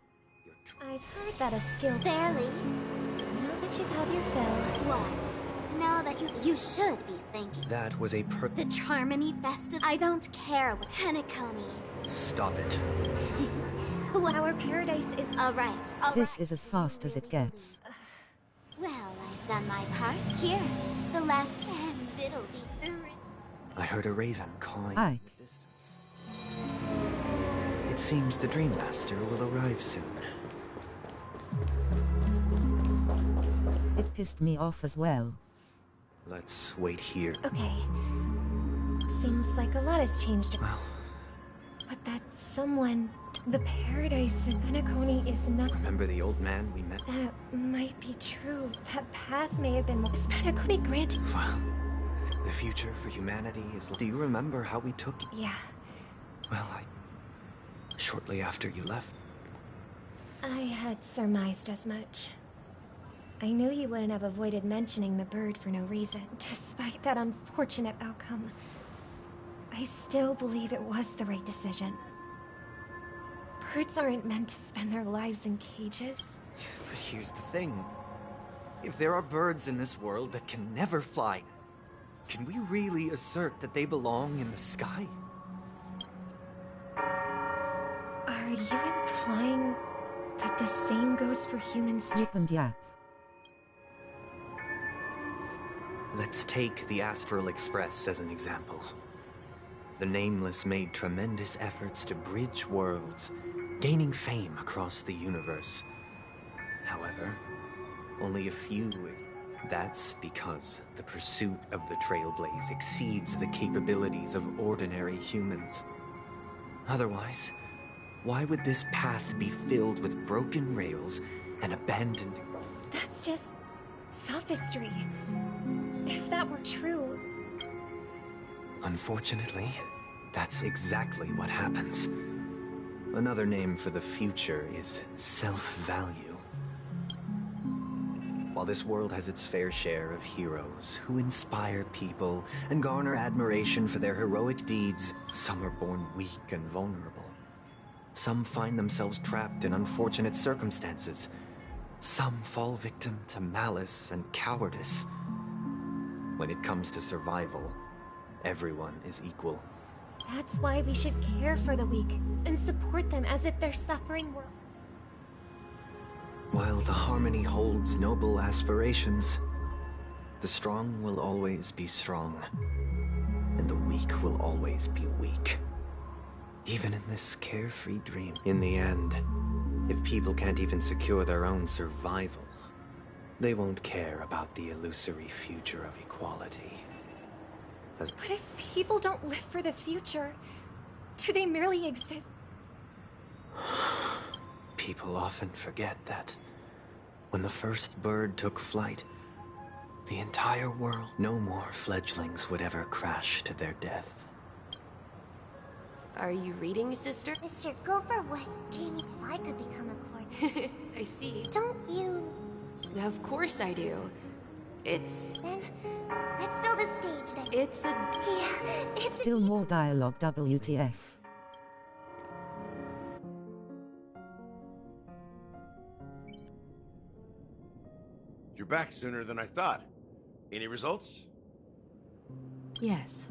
I've heard that a skill... Barely. Now that you've had your fill... What? Now that you should be thinking. That was a The Charmony Festival? I don't care what... Penacony. Stop it. What our paradise is... Alright. This is as fast as it gets. Well, I've done my part. Here. The last 10 it'll be through. I heard a raven cawing Ike. in the distance. It seems the Dream Master will arrive soon. It pissed me off as well. Let's wait here. Okay. Seems like a lot has changed. Well... But that someone... The paradise in Penacony is not... Remember the old man we met? That might be true. That path may have been... Is Penacony granted? Well, the future for humanity is... Do you remember how we took... Yeah. Well, shortly after you left. I had surmised as much. I knew you wouldn't have avoided mentioning the bird for no reason, despite that unfortunate outcome. I still believe it was the right decision. Birds aren't meant to spend their lives in cages. But here's the thing. If there are birds in this world that can never fly, can we really assert that they belong in the sky? Are you implying that But the same goes for humans too. Yip and yap. Let's take the Astral Express as an example. The Nameless made tremendous efforts to bridge worlds, gaining fame across the universe. However, only a few. That's because the pursuit of the Trailblaze exceeds the capabilities of ordinary humans. Otherwise, why would this path be filled with broken rails and abandoned? That's just sophistry. If that were true... Unfortunately, that's exactly what happens. Another name for the future is self-value. While this world has its fair share of heroes who inspire people and garner admiration for their heroic deeds, some are born weak and vulnerable. Some find themselves trapped in unfortunate circumstances. Some fall victim to malice and cowardice. When it comes to survival, everyone is equal. That's why we should care for the weak and support them as if their suffering were... While the Harmony holds noble aspirations, the strong will always be strong, and the weak will always be weak. Even in this carefree dream. In the end, if people can't even secure their own survival, they won't care about the illusory future of equality. But if people don't live for the future, do they merely exist? People often forget that when the first bird took flight, the entire world, no more fledglings would ever crash to their death. Are you reading, sister? Mr. Gopher would gave me if I could become a court. I see. Don't you? Of course I do. It's... Then, let's build a stage then. It's a... Yeah, it's Still more dialogue, WTF. You're back sooner than I thought. Any results? Yes.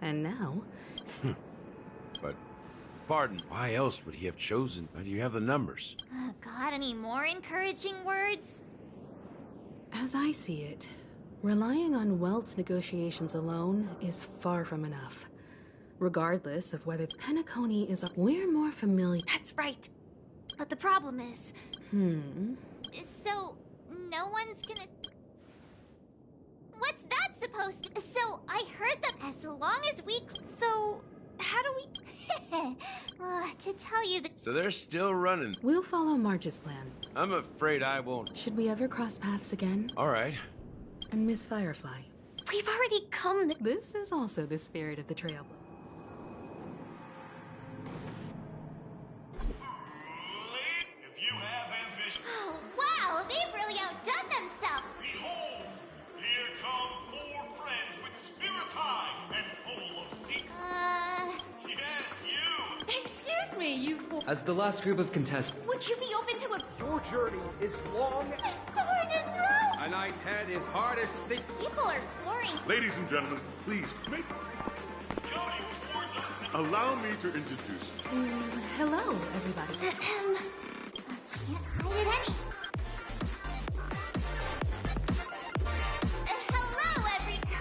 And now? But, pardon, why else would he have chosen? Do you have the numbers? Got any more encouraging words? As I see it, relying on Welt's negotiations alone is far from enough. Regardless of whether Penacony is we're more familiar. That's right. But the problem is... So, no one's gonna... What's that supposed to... So, I heard that as long as we... So, how do we... to tell you the... So they're still running. We'll follow Marge's plan. I'm afraid I won't. Should we ever cross paths again? All right. And Miss Firefly. We've already come... This is also the spirit of the trail. Oh, wow! They've really outdone themselves! Behold! Here come 4 friends with spirit high and full of secrets. Yes, you! Excuse me, you fool. As the last group of contestants... Would you be open to a... Your journey is long... The sword and rope! A knight's head is hard as stick... People are boring. Ladies and gentlemen, please, make... Allow me to introduce... Hello, everybody. Can't hide it any.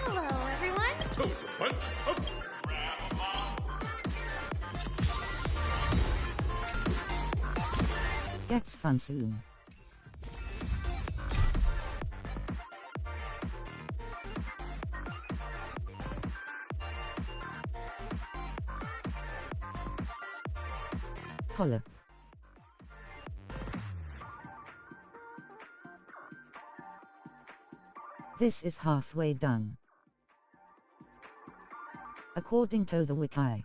Hello, everyone. Toast a bunch of... Gets fun soon. Polyp. This is halfway done. According to the wiki.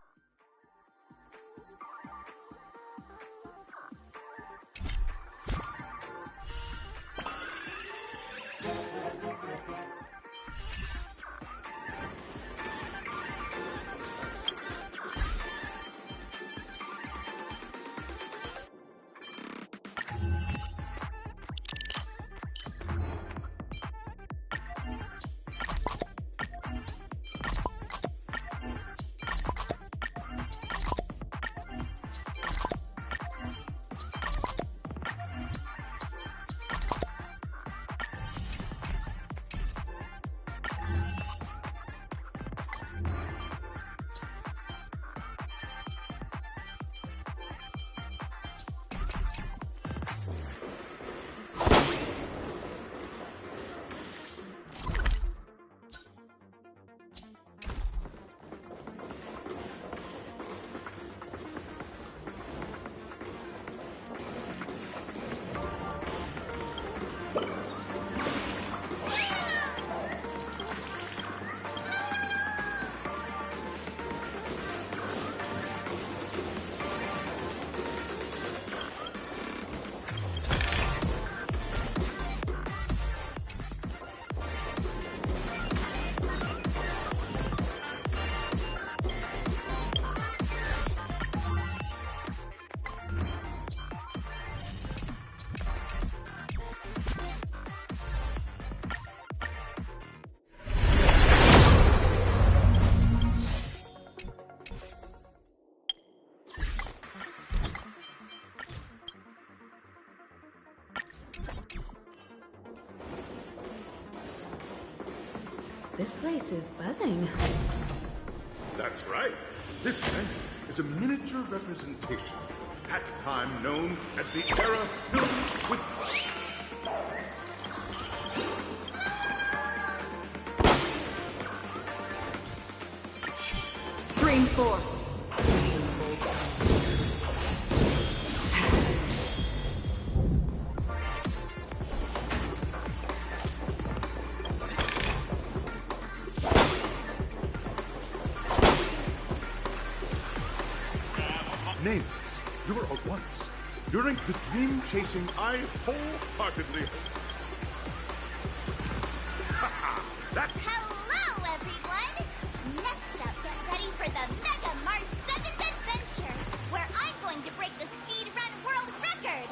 This place is buzzing. That's right. This event is a miniature representation of that time known as the era filled with wealth. Stream forth. Nameless, you were at once. During the dream chasing, I wholeheartedly that Hello, everyone! Next up, get ready for the Mega March 7th adventure, where I'm going to break the speedrun world record!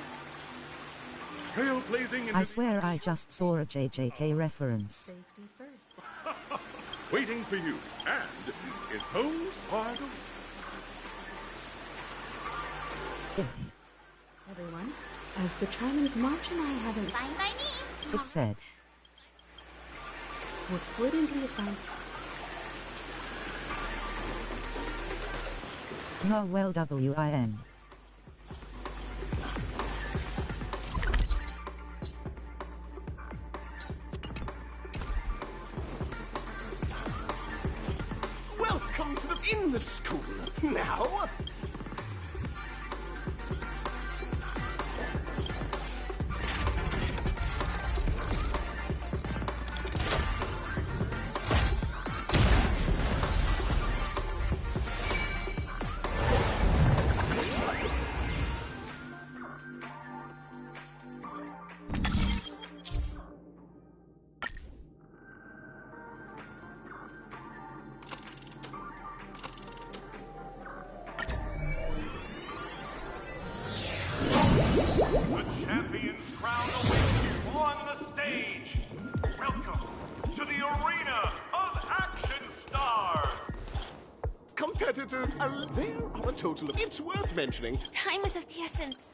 trailblazing into I swear I just saw a JJK reference. Safety first. waiting for you, and it goes hard. Everyone, as the Trident March and I haven't... Fine by me! It said. We'll split into the assignment. No, well, WIN. Welcome to the school. Now, The champion's crown awaits you on the stage. Welcome to the arena of action stars. competitors are there are a total of... It's worth mentioning. Time is of the essence.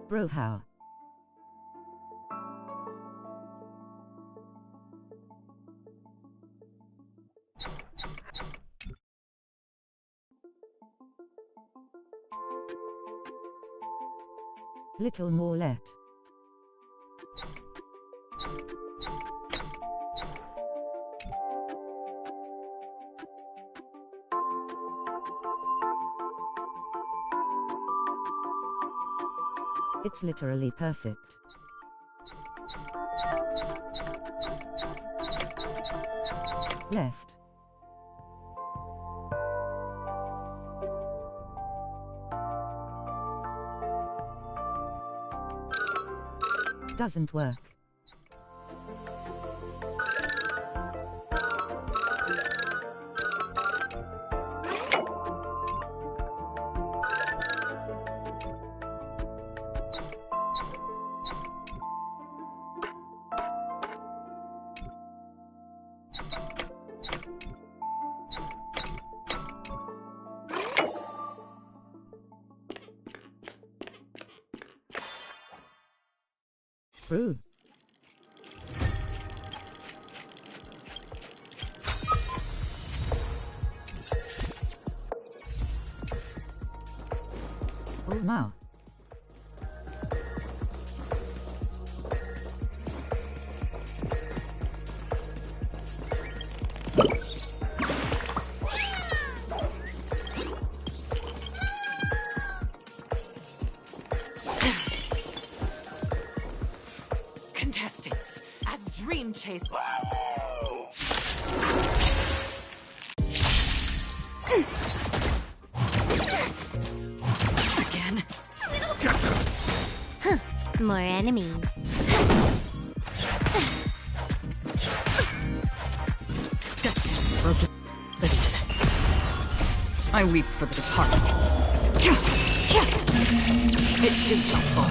Bro, how? Little more let. It's literally perfect. Left. Doesn't work. Brew. Oh no. Contestants, as Dream Chase. Again? Huh. More enemies. Destiny broken. I weep for the departed. It too shall fall.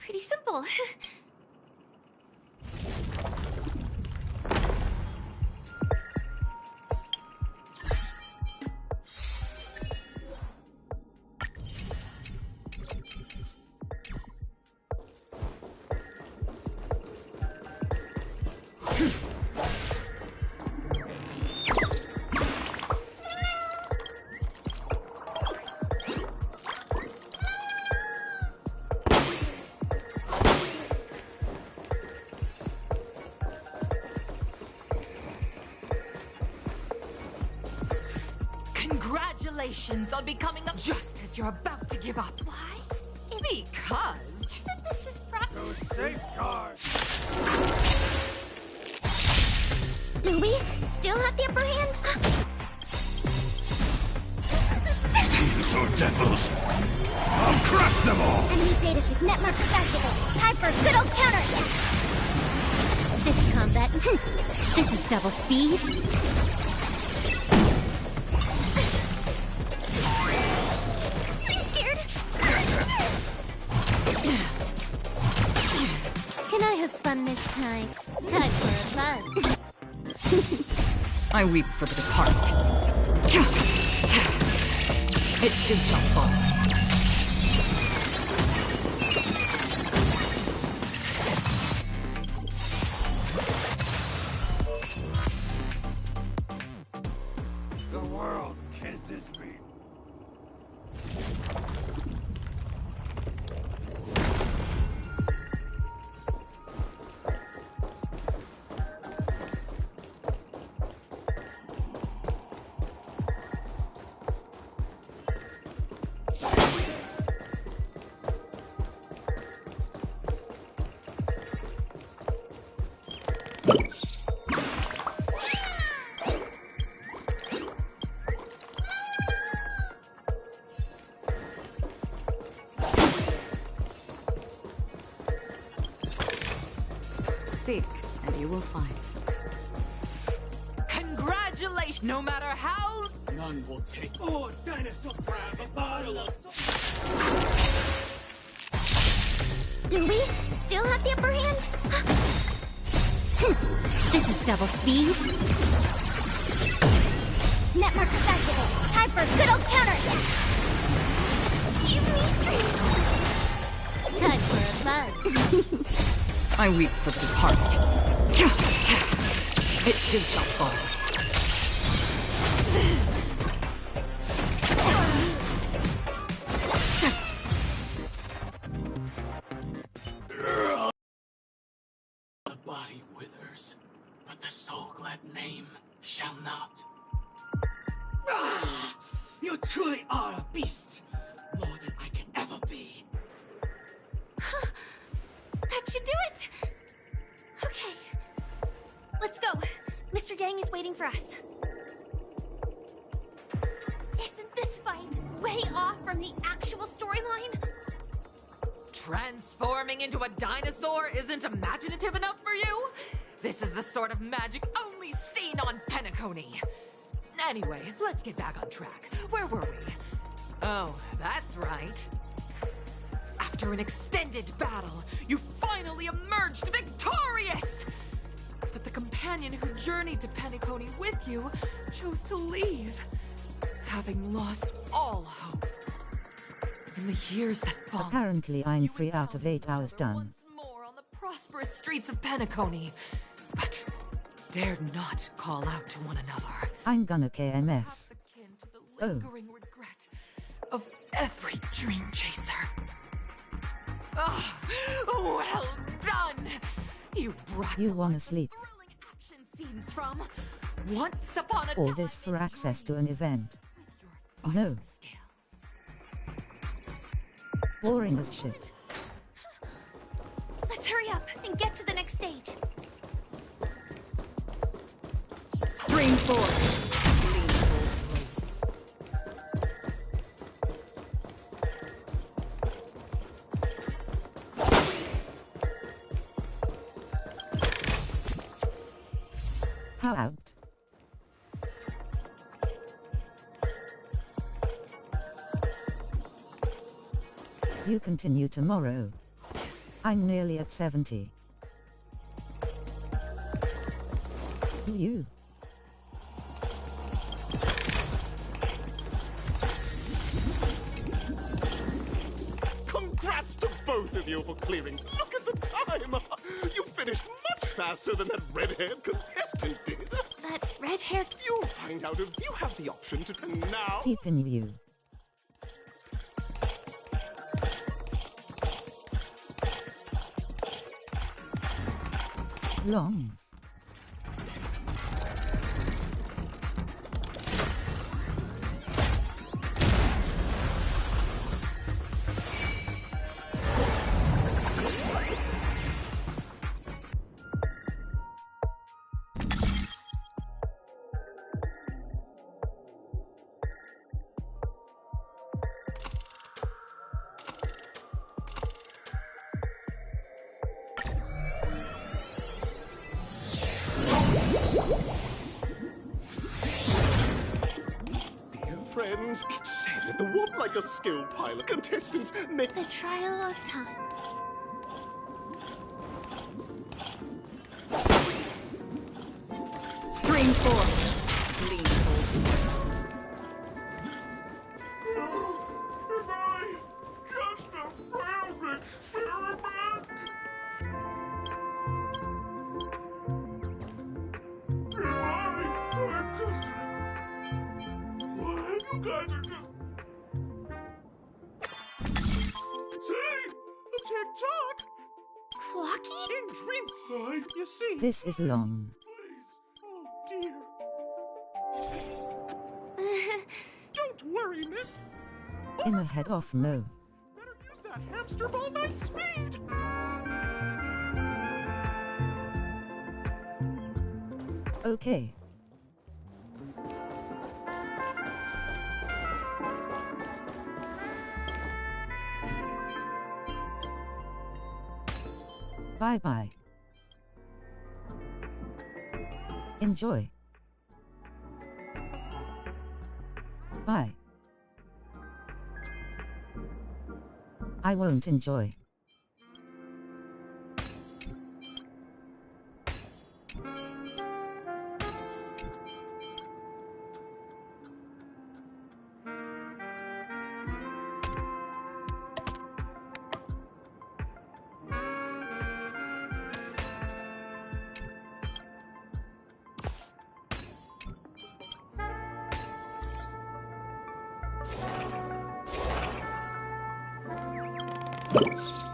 Pretty simple. Congratulations on becoming a— just as you're about to give up. Why? Because— Isn't this just To safeguard. Do we still have the upper hand? These are devils. I'll crush them all. Enemy data sig net markers activate. Time for a good old counterattack. This combat. This is double speed. I'm scared. Can I have fun this time? Time for a buzz. I weep for the departed. It too shall fall. The world kisses me. Seek, and you will find. Congratulations! No matter how— None will take. Oh, dinosaur grab a bottle of. Do we still have the upper hand? This is double speed. Net markers activate. Time for a good old counterattack. Give me strength. Time for a buzz. I weep for the departed. It too shall fall. body withers, but the soul-glad name shall not. Ah! You truly are a beast! More than I can ever be. That should do it! Okay. Let's go. Mr. Yang is waiting for us. Isn't this fight way off from the actual storyline? Transforming into a dinosaur isn't imaginative enough for you? This is the sort of magic only seen on Penacony. Anyway, let's get back on track. Where were we? Oh, that's right. After an extended battle, you finally emerged victorious! But the companion who journeyed to Penacony with you chose to leave, having lost all hope. In the years that followed, Apparently I'm 3 out of 8 hours done. more on the prosperous streets of Penacony, but dared not call out to one another. I'm gonna KMS. Oh, Lingering regret of every dream chaser. Ah, well done! You brought you wanna sleep? scenes from Once Upon a All this for access to an event? No. Boring as shit. Let's hurry up and get to the next stage. Stream 4. How out? You continue tomorrow. I'm nearly at 70. Who you? Congrats to both of you for clearing. Look at the time! You finished much faster than that red-haired contestant did. That red-haired... You'll find out if you have the option to... And now... Deep in you. Long. Friends, it's said that the one like a skill pilot contestants may... The trial of time. Stream 4. Lean forward. Am I just a failed experiment? I'm just... You guys are just... See? A tick-tock! Clocky? In dream... you see... This is long. Oh, dear. Don't worry, miss. In a head-off mode. Better use that hamster ball night speed! Okay. Bye-bye. Enjoy. Bye. I won't enjoy. you